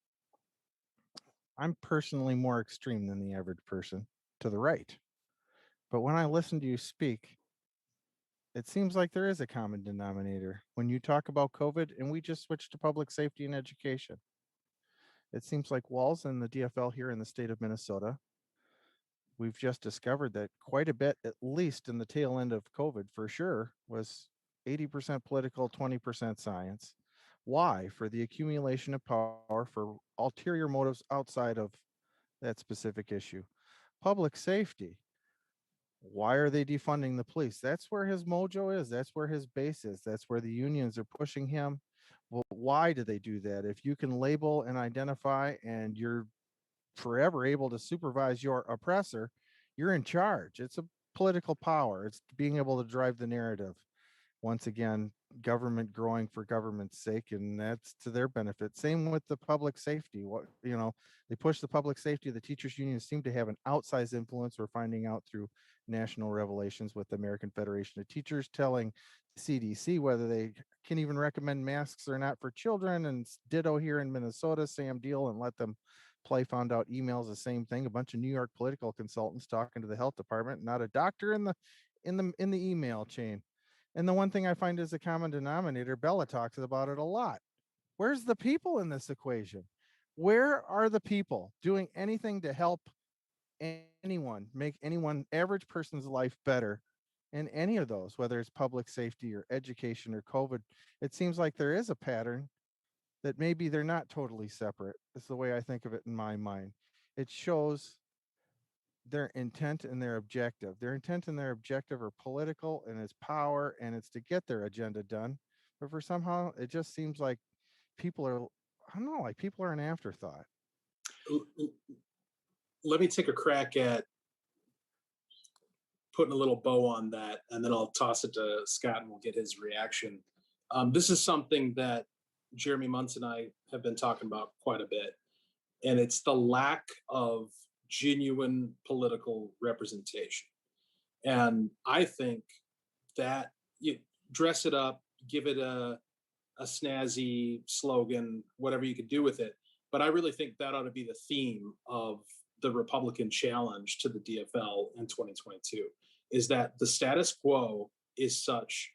I'm personally more extreme than the average person to the right. But when I listen to you speak, it seems like there is a common denominator. When you talk about COVID and we just switched to public safety and education, it seems like Walls and the DFL here in the state of Minnesota, we've just discovered that quite a bit, at least in the tail end of COVID for sure, was 80% political, 20% science. Why? For the accumulation of power for ulterior motives outside of that specific issue. Public safety. Why are they defunding the police? That's where his mojo is. That's where his base is. That's where the unions are pushing him. Well, why do they do that? If you can label and identify and you're forever able to supervise your oppressor, you're in charge. It's a political power. It's being able to drive the narrative. Once again, government growing for government's sake, and that's to their benefit. Same with the public safety. They push the public safety. The teachers unions seem to have an outsized influence. We're finding out through national revelations with the American Federation of Teachers telling CDC whether they can even recommend masks or not for children, and ditto here in Minnesota. Sam Deal and Let Them Play found out emails the same thing. A bunch of New York political consultants talking to the health department, not a doctor in the email chain. And the one thing I find is a common denominator, Bella talks about it a lot. Where's the people in this equation? Where are the people doing anything to help anyone, make anyone, average person's life better in any of those, whether it's public safety or education or COVID? It seems like there is a pattern that maybe they're not totally separate. It's the way I think of it in my mind. It shows their intent and their objective. Their intent and their objective are political, and it's power, and it's to get their agenda done. But for somehow, it just seems like people are, I don't know, like people are an afterthought. Let me take a crack at putting a little bow on that, and then I'll toss it to Scott and we'll get his reaction. This is something that Jeremy Muntz and I have been talking about quite a bit, and it's the lack of genuine political representation. And I think that you dress it up, give it a snazzy slogan, whatever you could do with it. But I really think that ought to be the theme of the Republican challenge to the DFL in 2022, is that the status quo is such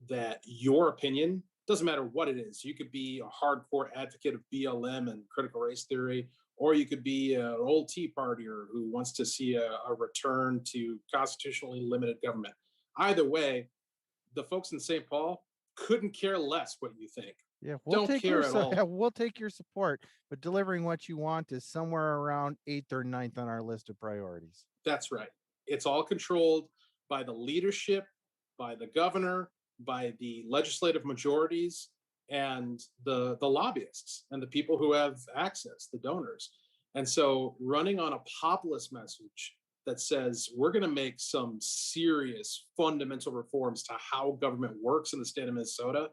that your opinion doesn't matter what it is. You could be a hardcore advocate of BLM and critical race theory, or you could be an old Tea Partier who wants to see a return to constitutionally limited government. Either way, the folks in St. Paul couldn't care less what you think. Yeah, Don't care at all. we'll take your support, but delivering what you want is somewhere around 8th or 9th on our list of priorities. That's right. It's all controlled by the leadership, by the governor, by the legislative majorities, and the lobbyists and the people who have access, the donors. And so running on a populist message that says we're going to make some serious fundamental reforms to how government works in the state of Minnesota,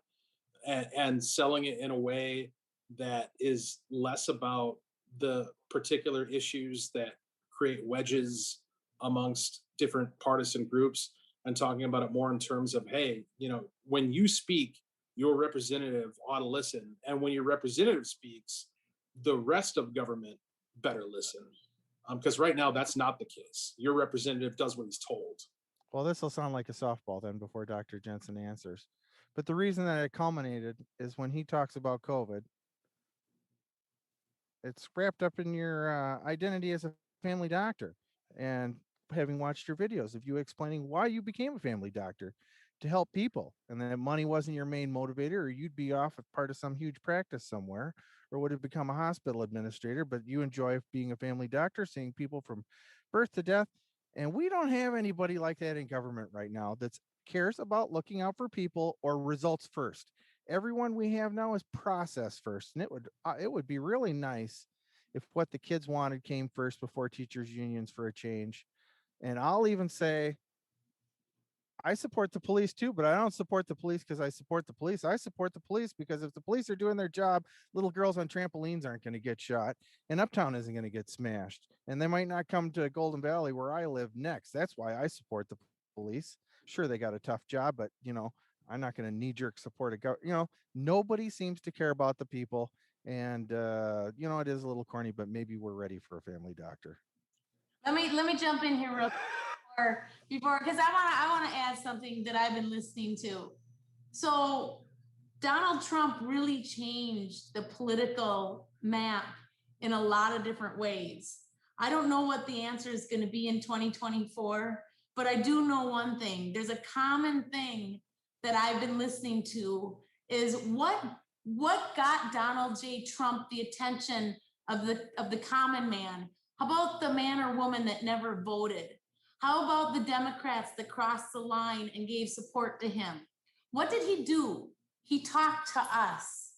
and selling it in a way that is less about the particular issues that create wedges amongst different partisan groups, and talking about it more in terms of, hey, when you speak, your representative ought to listen. And when your representative speaks, the rest of government better listen. Because right now, that's not the case. Your representative does what he's told. Well, this will sound like a softball then before Dr. Jensen answers. But the reason that it culminated is when he talks about COVID, it's wrapped up in your identity as a family doctor. And having watched your videos of you explaining why you became a family doctor, to help people, and that money wasn't your main motivator, or you'd be off as part of some huge practice somewhere, or would have become a hospital administrator, but you enjoy being a family doctor, seeing people from birth to death. And we don't have anybody like that in government right now that cares about looking out for people or results first. Everyone we have now is process first, and it would be really nice if what the kids wanted came first before teachers unions for a change. And I'll even say, I support the police too, but I don't support the police because I support the police. I support the police because if the police are doing their job, little girls on trampolines aren't going to get shot, and Uptown isn't going to get smashed. And they might not come to Golden Valley where I live next. That's why I support the police. Sure, they got a tough job, but I'm not going to knee-jerk support nobody seems to care about the people. And it is a little corny, but maybe we're ready for a family doctor. Let me jump in here real quick before because I want to add something that I've been listening to. So Donald Trump really changed the political map in a lot of different ways. I don't know what the answer is going to be in 2024, but I do know one thing. There's a common thing that I've been listening to is what got Donald J. Trump the attention of the common man? How about the man or woman that never voted? How about the Democrats that crossed the line and gave support to him? What did he do? He talked to us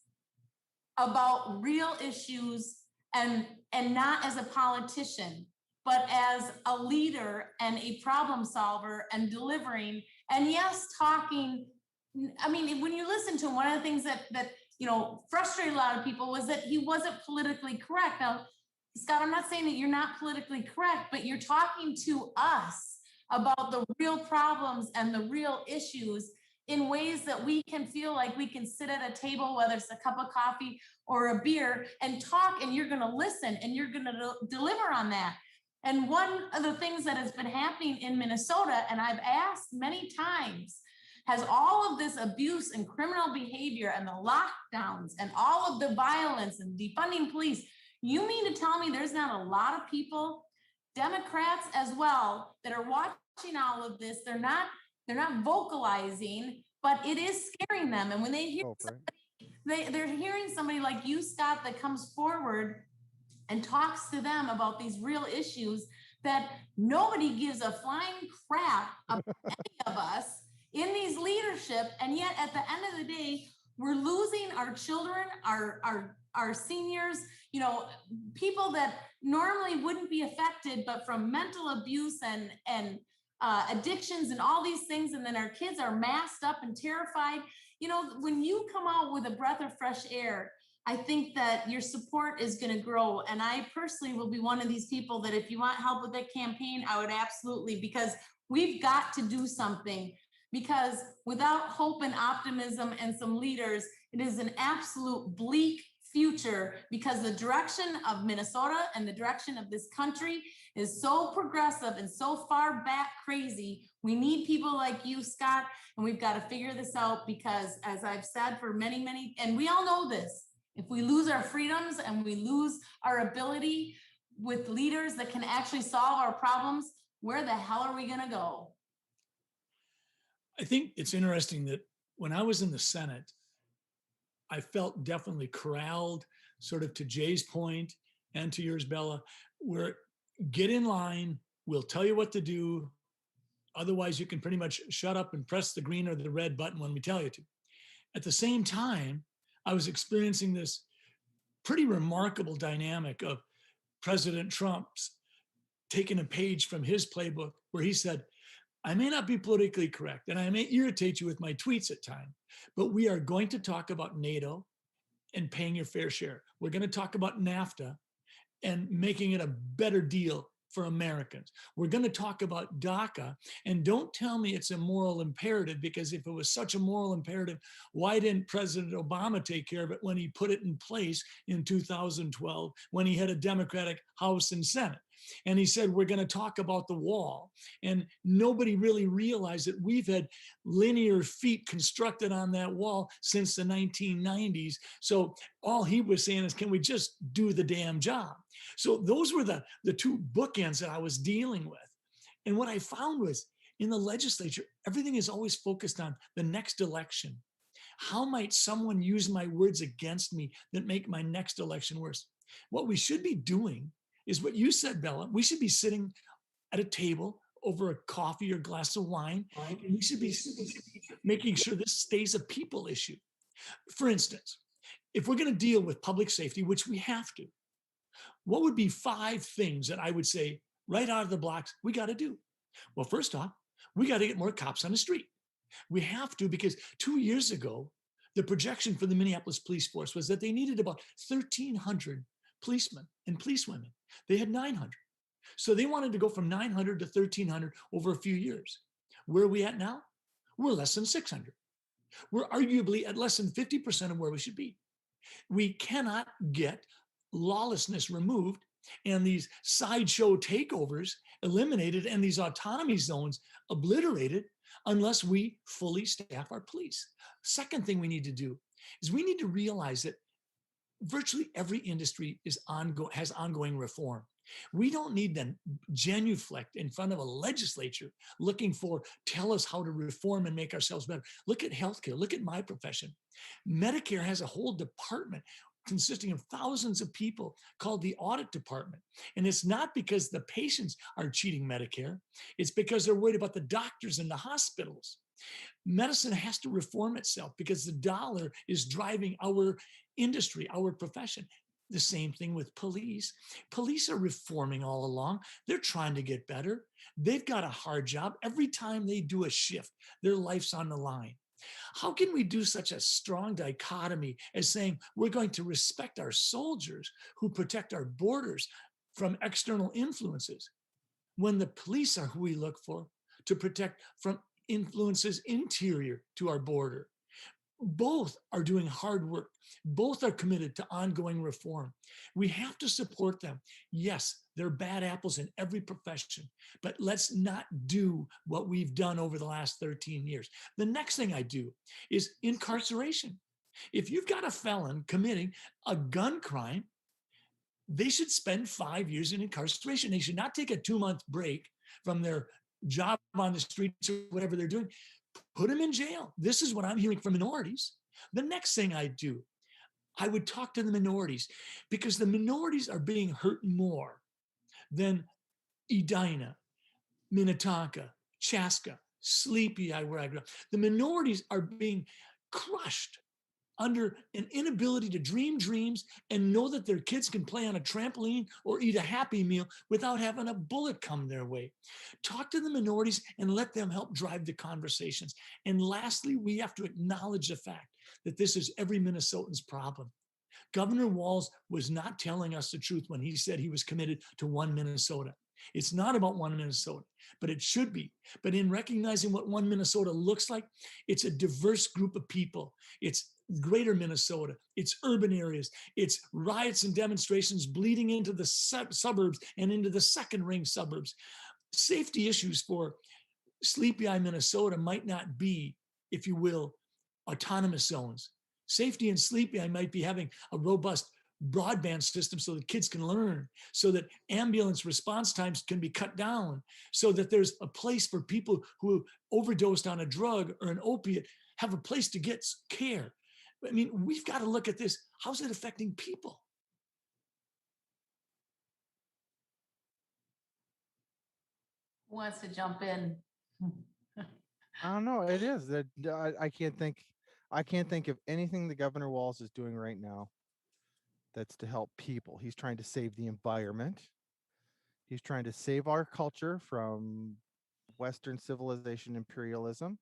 about real issues and not as a politician, but as a leader and a problem solver and delivering. And yes, talking. I mean, when you listen to him, one of the things that frustrated a lot of people was that he wasn't politically correct. Now, Scott, I'm not saying that you're not politically correct, but you're talking to us about the real problems and the real issues in ways that we can feel like we can sit at a table, whether it's a cup of coffee or a beer, and talk, and you're going to listen and you're going to deliver on that. And one of the things that has been happening in Minnesota, and I've asked many times, has all of this abuse and criminal behavior and the lockdowns and all of the violence and defunding police, you mean to tell me there's not a lot of people, Democrats as well, that are watching all of this? They're not vocalizing, but it is scaring them. And when they hear somebody, they're hearing somebody like you, Scott, that comes forward and talks to them about these real issues that nobody gives a flying crap about any of us in these leadership. And yet at the end of the day, we're losing our children, our seniors, people that normally wouldn't be affected, but from mental abuse and addictions and all these things. And then our kids are masked up and terrified. you know, when you come out with a breath of fresh air, I think that your support is going to grow. And I personally will be one of these people that if you want help with that campaign, I would absolutely, because we've got to do something. Because without hope and optimism and some leaders, it is an absolute bleak future, because the direction of Minnesota and the direction of this country is so progressive and so far back crazy. We need people like you, Scott, and we've got to figure this out, because as I've said for many, and we all know this, if we lose our freedoms and we lose our ability with leaders that can actually solve our problems, where the hell are we going to go? I think it's interesting that when I was in the Senate, I felt definitely corralled, sort of to Jay's point and to yours, Bella, where get in line, we'll tell you what to do. Otherwise, you can pretty much shut up and press the green or the red button when we tell you to. At the same time, I was experiencing this pretty remarkable dynamic of President Trump's taking a page from his playbook where he said, I may not be politically correct and I may irritate you with my tweets at times, but we are going to talk about NATO and paying your fair share. We're going to talk about NAFTA and making it a better deal for Americans. We're going to talk about DACA, and don't tell me it's a moral imperative, because if it was such a moral imperative, why didn't President Obama take care of it when he put it in place in 2012 when he had a Democratic House and Senate? And he said, we're going to talk about the wall. And nobody really realized that we've had linear feet constructed on that wall since the 1990s. So all he was saying is, can we just do the damn job? So those were the two bookends that I was dealing with. And what I found was in the legislature, everything is always focused on the next election. How might someone use my words against me that make my next election worse? What we should be doing is what you said, Bella. We should be sitting at a table over a coffee or glass of wine, and we should be making sure this stays a people issue. For instance, if we're going to deal with public safety, which we have to, what would be 5 things that I would say right out of the blocks we got to do? Well, first off, we got to get more cops on the street. We have to, because 2 years ago, the projection for the Minneapolis police force was that they needed about 1,300 policemen and policewomen. They had 900. So they wanted to go from 900 to 1,300 over a few years. Where are we at now? We're less than 600. We're arguably at less than 50% of where we should be. We cannot get lawlessness removed and these sideshow takeovers eliminated and these autonomy zones obliterated unless we fully staff our police. Second thing we need to do is we need to realize that virtually every industry has ongoing reform. We don't need to genuflect in front of a legislature looking for, tell us how to reform and make ourselves better. Look at healthcare. Look at my profession. Medicare has a whole department consisting of thousands of people called the audit department. And it's not because the patients are cheating Medicare. It's because they're worried about the doctors and the hospitals. Medicine has to reform itself because the dollar is driving our industry, our profession. The same thing with police. Police are reforming all along. They're trying to get better. They've got a hard job. Every time they do a shift, their life's on the line. How can we do such a strong dichotomy as saying we're going to respect our soldiers who protect our borders from external influences when the police are who we look for to protect from influences interior to our border? Both are doing hard work. Both are committed to ongoing reform. We have to support them. Yes, they're bad apples in every profession, but let's not do what we've done over the last 13 years. The next thing I do is incarceration. If you've got a felon committing a gun crime, they should spend 5 years in incarceration. They should not take a 2-month break from their job on the streets or whatever they're doing. Put them in jail. This is what I'm hearing from minorities. The next thing I do, I would talk to the minorities, because the minorities are being hurt more than Edina, Minnetonka, Chaska, Sleepy, where I grew up. The minorities are being crushed under an inability to dream dreams and know that their kids can play on a trampoline or eat a Happy Meal without having a bullet come their way. Talk to the minorities and let them help drive the conversations. And lastly, we have to acknowledge the fact that this is every Minnesotan's problem. Governor Walz was not telling us the truth when he said he was committed to one Minnesota. It's not about one Minnesota, but it should be. But in recognizing what one Minnesota looks like, it's a diverse group of people. It's greater Minnesota, it's urban areas, it's riots and demonstrations bleeding into the suburbs and into the second ring suburbs. Safety issues for Sleepy Eye, Minnesota might not be, if you will, autonomous zones. Safety in Sleepy Eye might be having a robust broadband system so that kids can learn, so that ambulance response times can be cut down, so that there's a place for people who overdosed on a drug or an opiate have a place to get care. I mean, we've got to look at this. How's it affecting people? Who wants to jump in? I don't know. It is that I can't think. I can't think of anything the Governor Walz is doing right now that's to help people. He's trying to save the environment. He's trying to save our culture from Western civilization imperialism.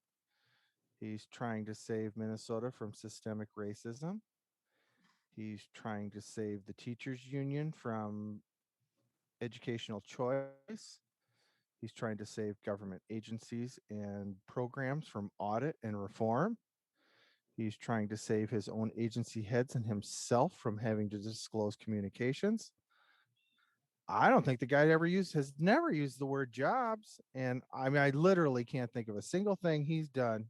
He's trying to save Minnesota from systemic racism. He's trying to save the teachers union from educational choice. He's trying to save government agencies and programs from audit and reform. He's trying to save his own agency heads and himself from having to disclose communications. I don't think the guy has never used the word jobs. And I mean, I literally can't think of a single thing he's done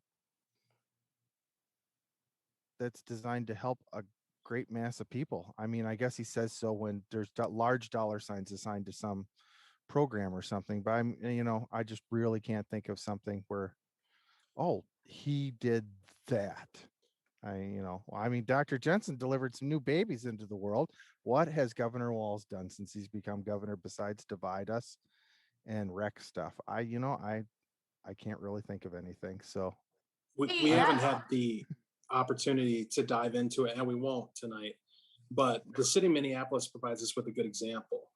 that's designed to help a great mass of people. I mean, I guess he says so when there's large dollar signs assigned to some program or something, but I just really can't think of something where, oh, he did that. I mean, Dr. Jensen delivered some new babies into the world. What has Governor Walz done since he's become governor besides divide us and wreck stuff? I can't really think of anything. So we haven't had the opportunity to dive into it, and we won't tonight. But the city of Minneapolis provides us with a good example.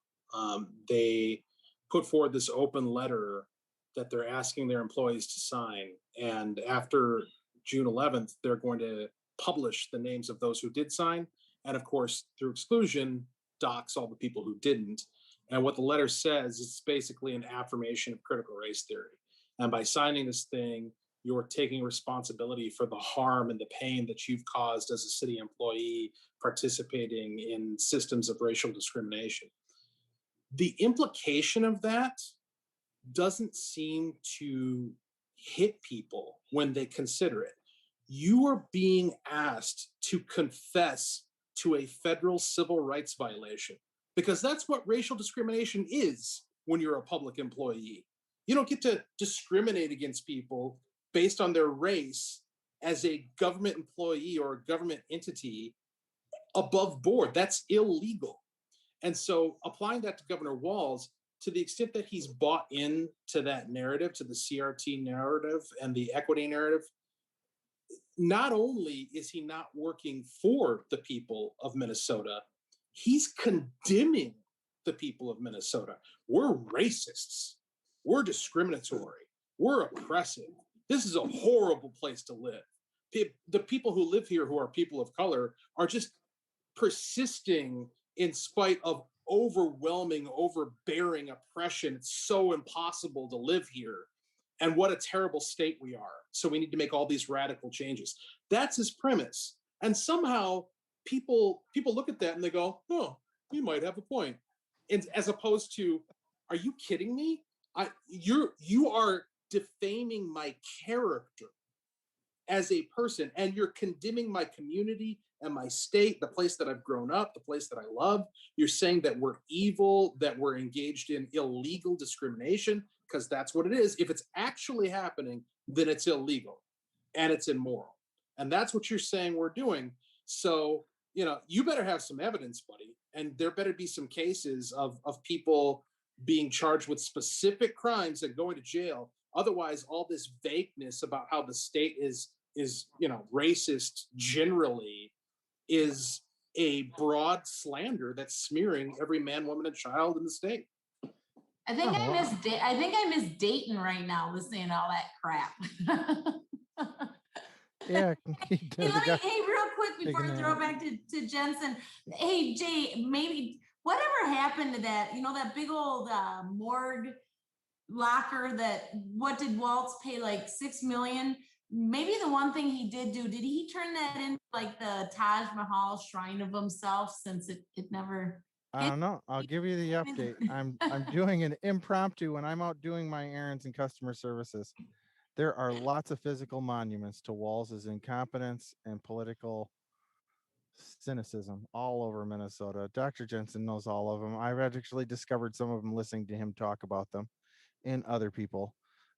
They put forward this open letter that they're asking their employees to sign, and after June 11th, they're going to publish the names of those who did sign, and of course, through exclusion, dox all the people who didn't. And what the letter says is basically an affirmation of critical race theory. And by signing this thing, you're taking responsibility for the harm and the pain that you've caused as a city employee participating in systems of racial discrimination. The implication of that doesn't seem to hit people when they consider it. You are being asked to confess to a federal civil rights violation, because that's what racial discrimination is when you're a public employee. You don't get to discriminate against people based on their race as a government employee or a government entity above board. That's illegal. And so applying that to Governor Walz, to the extent that he's bought into that narrative, to the CRT narrative and the equity narrative, not only is he not working for the people of Minnesota, he's condemning the people of Minnesota. We're racists. We're discriminatory. We're oppressive. This is a horrible place to live. The people who live here, who are people of color, are just persisting in spite of overwhelming, overbearing oppression. It's so impossible to live here. And what a terrible state we are. So we need to make all these radical changes. That's his premise. And somehow people look at that and they go, oh, you might have a point. And as opposed to, are you kidding me? You are defaming my character as a person, and you're condemning my community and my state, the place that I've grown up, the place that I love. You're saying that we're evil, that we're engaged in illegal discrimination, because that's what it is. If it's actually happening, then it's illegal and it's immoral. And that's what you're saying we're doing. So, you better have some evidence, buddy. And there better be some cases of people being charged with specific crimes and going to jail. Otherwise, all this vagueness about how the state is is, racist generally is a broad slander that's smearing every man, woman, and child in the state. I think I miss Dayton right now listening to all that crap. Yeah. Hey, real quick before I throw it back to Jensen. Hey, Jay, maybe whatever happened to that, that big old morgue locker what did Waltz pay, like $6 million? Maybe the one thing he did he turn that into like the Taj Mahal shrine of himself, since it never. I don't know. I'll give you the update. I'm doing an impromptu when I'm out doing my errands and customer services. There are lots of physical monuments to Walz's incompetence and political cynicism all over Minnesota. Dr. Jensen knows all of them. I've actually discovered some of them listening to him talk about them and other people.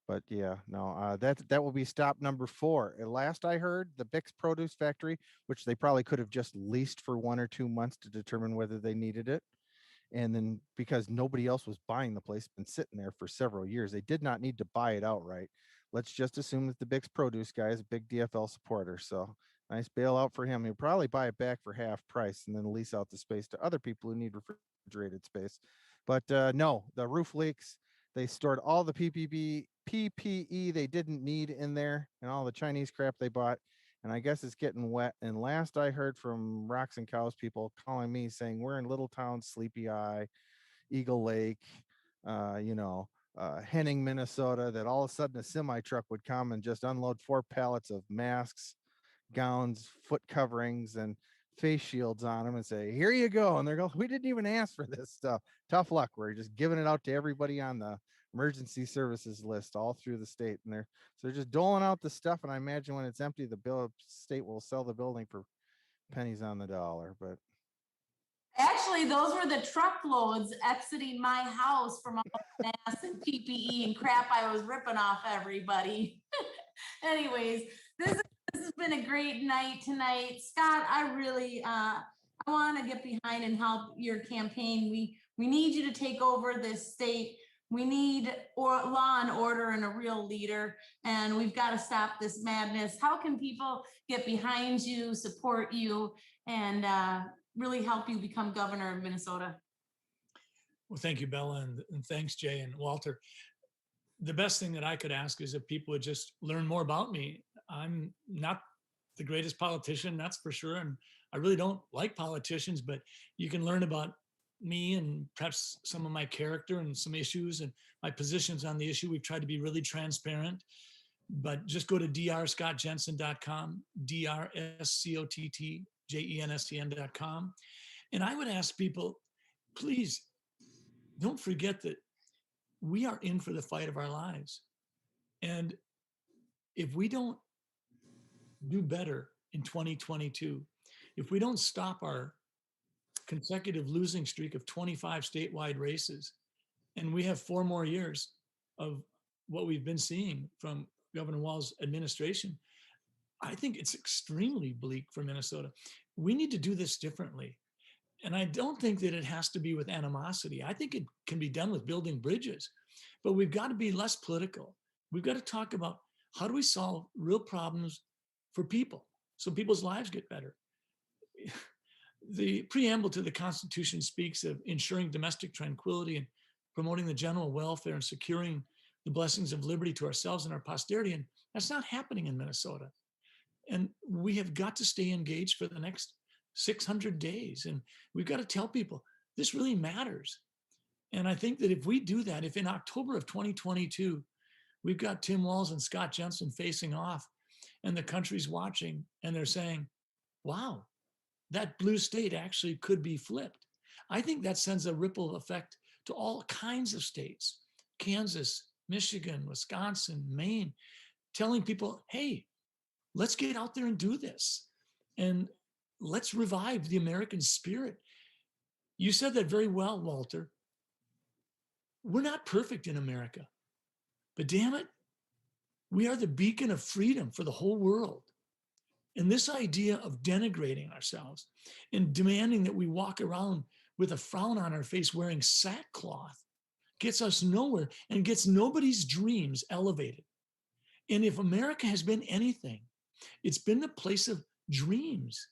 But yeah, no, that will be stop number 4. At last I heard, the Bix Produce Factory, which they probably could have just leased for 1 or 2 months to determine whether they needed it. And then because nobody else was buying the place, been sitting there for several years, they did not need to buy it outright. Let's just assume that the Bix Produce guy is a big DFL supporter. So nice bailout for him. He'll probably buy it back for half price and then lease out the space to other people who need refrigerated space. But no, the roof leaks. They stored all the PPE they didn't need in there and all the Chinese crap they bought. And I guess it's getting wet. And last I heard from Rocks and Cows people calling me saying we're in Little Town, Sleepy Eye, Eagle Lake, Henning, Minnesota, that all of a sudden a semi truck would come and just unload 4 pallets of masks, gowns, foot coverings, and face shields on them and say, here you go. And they're going, we didn't even ask for this stuff. Tough luck. We're just giving it out to everybody on the emergency services list all through the state. And they're just doling out the stuff. And I imagine when it's empty, the state will sell the building for pennies on the dollar. But actually, those were the truckloads exiting my house from all the masks and PPE and crap I was ripping off everybody. Anyways, this has been a great night tonight. Scott, I really I want to get behind and help your campaign. We need you to take over this state. We need law and order and a real leader, and we've got to stop this madness. How can people get behind you, support you, and really help you become governor of Minnesota? Well, thank you, Bella, and thanks, Jay and Walter. The best thing that I could ask is if people would just learn more about me. I'm not the greatest politician, that's for sure, and I really don't like politicians, but you can learn about me and perhaps some of my character and some issues and my positions on the issue. We've tried to be really transparent, but just go to drscottjensen.com, DRSCOTTJENSEN.com. And I would ask people, please don't forget that we are in for the fight of our lives. And if we don't do better in 2022, if we don't stop our consecutive losing streak of 25 statewide races, and we have 4 more years of what we've been seeing from Governor Walz's administration, I think it's extremely bleak for Minnesota. We need to do this differently. And I don't think that it has to be with animosity. I think it can be done with building bridges, but we've got to be less political. We've got to talk about how do we solve real problems for people so people's lives get better. The preamble to the Constitution speaks of ensuring domestic tranquility and promoting the general welfare and securing the blessings of liberty to ourselves and our posterity. And that's not happening in Minnesota. And we have got to stay engaged for the next 600 days. And we've got to tell people this really matters. And I think that if we do that, if in October of 2022, we've got Tim Walz and Scott Jensen facing off and the country's watching and they're saying, wow, that blue state actually could be flipped. I think that sends a ripple effect to all kinds of states, Kansas, Michigan, Wisconsin, Maine, telling people, hey, let's get out there and do this. And let's revive the American spirit. You said that very well, Walter. We're not perfect in America, but damn it, we are the beacon of freedom for the whole world. And this idea of denigrating ourselves and demanding that we walk around with a frown on our face wearing sackcloth gets us nowhere and gets nobody's dreams elevated. And if America has been anything, It's been the place of dreams.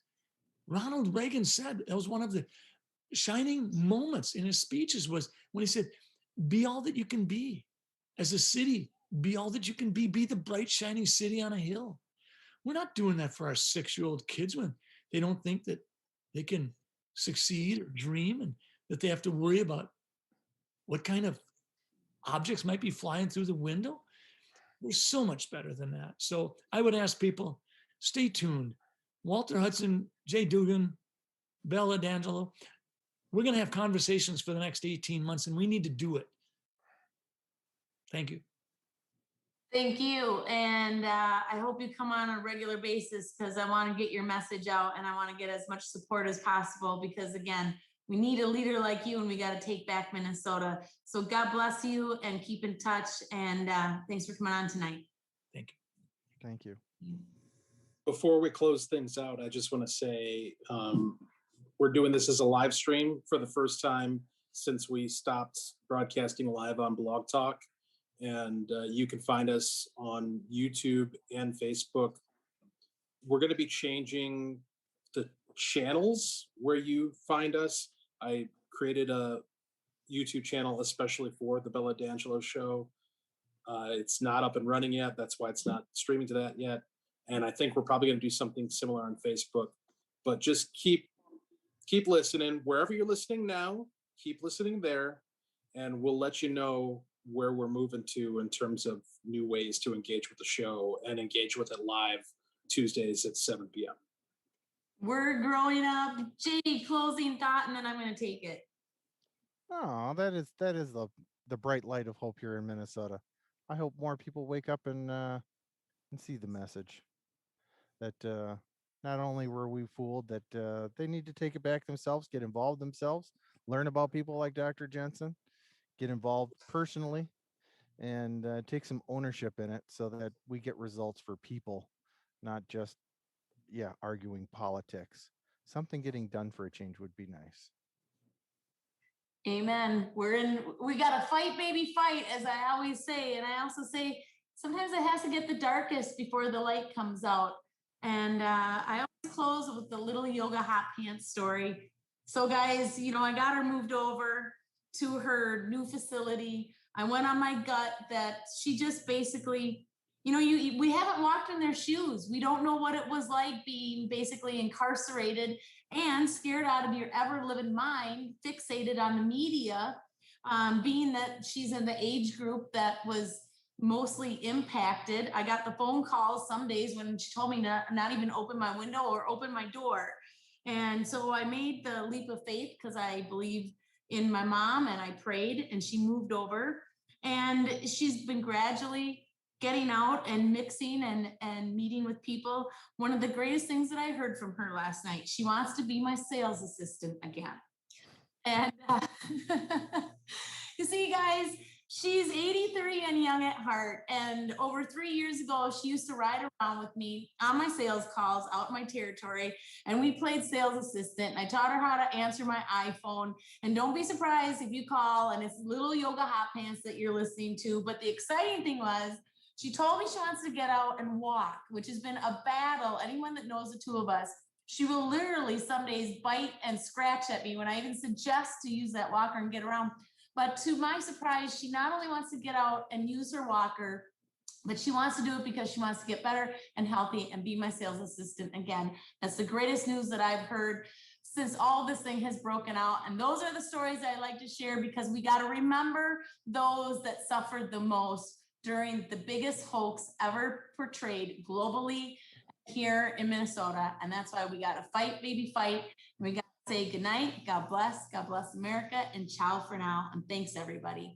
Ronald Reagan said that was one of the shining moments in his speeches was when he said, be all that you can be. As a city, be all that you can be the bright, shining city on a hill. We're not doing that for our 6-year-old kids when they don't think that they can succeed or dream and that they have to worry about what kind of objects might be flying through the window. We're so much better than that. So I would ask people, stay tuned. Walter Hudson, Jay Dugan, Bella D'Angelo, we're going to have conversations for the next 18 months, and we need to do it. Thank you. Thank you. And I hope you come on a regular basis because I want to get your message out and I want to get as much support as possible because, again, we need a leader like you and we got to take back Minnesota. So God bless you and keep in touch. And thanks for coming on tonight. Thank you. Thank you. Before we close things out, I just want to say we're doing this as a live stream for the first time since we stopped broadcasting live on Blog Talk. And you can find us on YouTube and Facebook. We're going to be changing the channels where you find us. I created a YouTube channel especially for the Bella D'Angelo Show. It's not up and running yet. That's why it's not streaming to that yet. And I think we're probably going to do something similar on Facebook. But just keep listening. Wherever you're listening now, keep listening there. And we'll let you know where we're moving to in terms of new ways to engage with the show and engage with it live Tuesdays at 7 p.m. We're growing up. Jay, closing thought, and then I'm going to take it. Oh, that is the bright light of hope here in Minnesota. I hope more people wake up and see the message that not only were we fooled, that they need to take it back themselves, get involved themselves, learn about people like Dr. Jensen, get involved personally, and take some ownership in it so that we get results for people, not just, arguing politics. Something getting done for a change would be nice. Amen. We got to fight, baby, fight, as I always say. And I also say, sometimes it has to get the darkest before the light comes out. And I always close with the little yoga hot pants story. So guys, I got her moved over to her new facility. I went on my gut that she just basically, we haven't walked in their shoes. We don't know what it was like being basically incarcerated and scared out of your ever living mind, fixated on the media, being that she's in the age group that was mostly impacted. I got the phone calls some days when she told me not even open my window or open my door. And so I made the leap of faith because I believe in my mom and I prayed and she moved over and she's been gradually getting out and mixing and meeting with people. One of the greatest things that I heard from her last night, she wants to be my sales assistant again. And you see, guys, she's 83 and young at heart. And over 3 years ago, she used to ride around with me on my sales calls out in my territory. And we played sales assistant. And I taught her how to answer my iPhone. And don't be surprised if you call and it's little yoga hot pants that you're listening to. But the exciting thing was, she told me she wants to get out and walk, which has been a battle. Anyone that knows the two of us, she will literally some days bite and scratch at me when I even suggest to use that walker and get around. But to my surprise, she not only wants to get out and use her walker, but she wants to do it because she wants to get better and healthy and be my sales assistant again. That's the greatest news that I've heard since all this thing has broken out. And those are the stories I like to share because we got to remember those that suffered the most during the biggest hoax ever portrayed globally here in Minnesota. And that's why we got to fight, baby, fight. And we got to say goodnight. God bless America, and ciao for now. And thanks, everybody.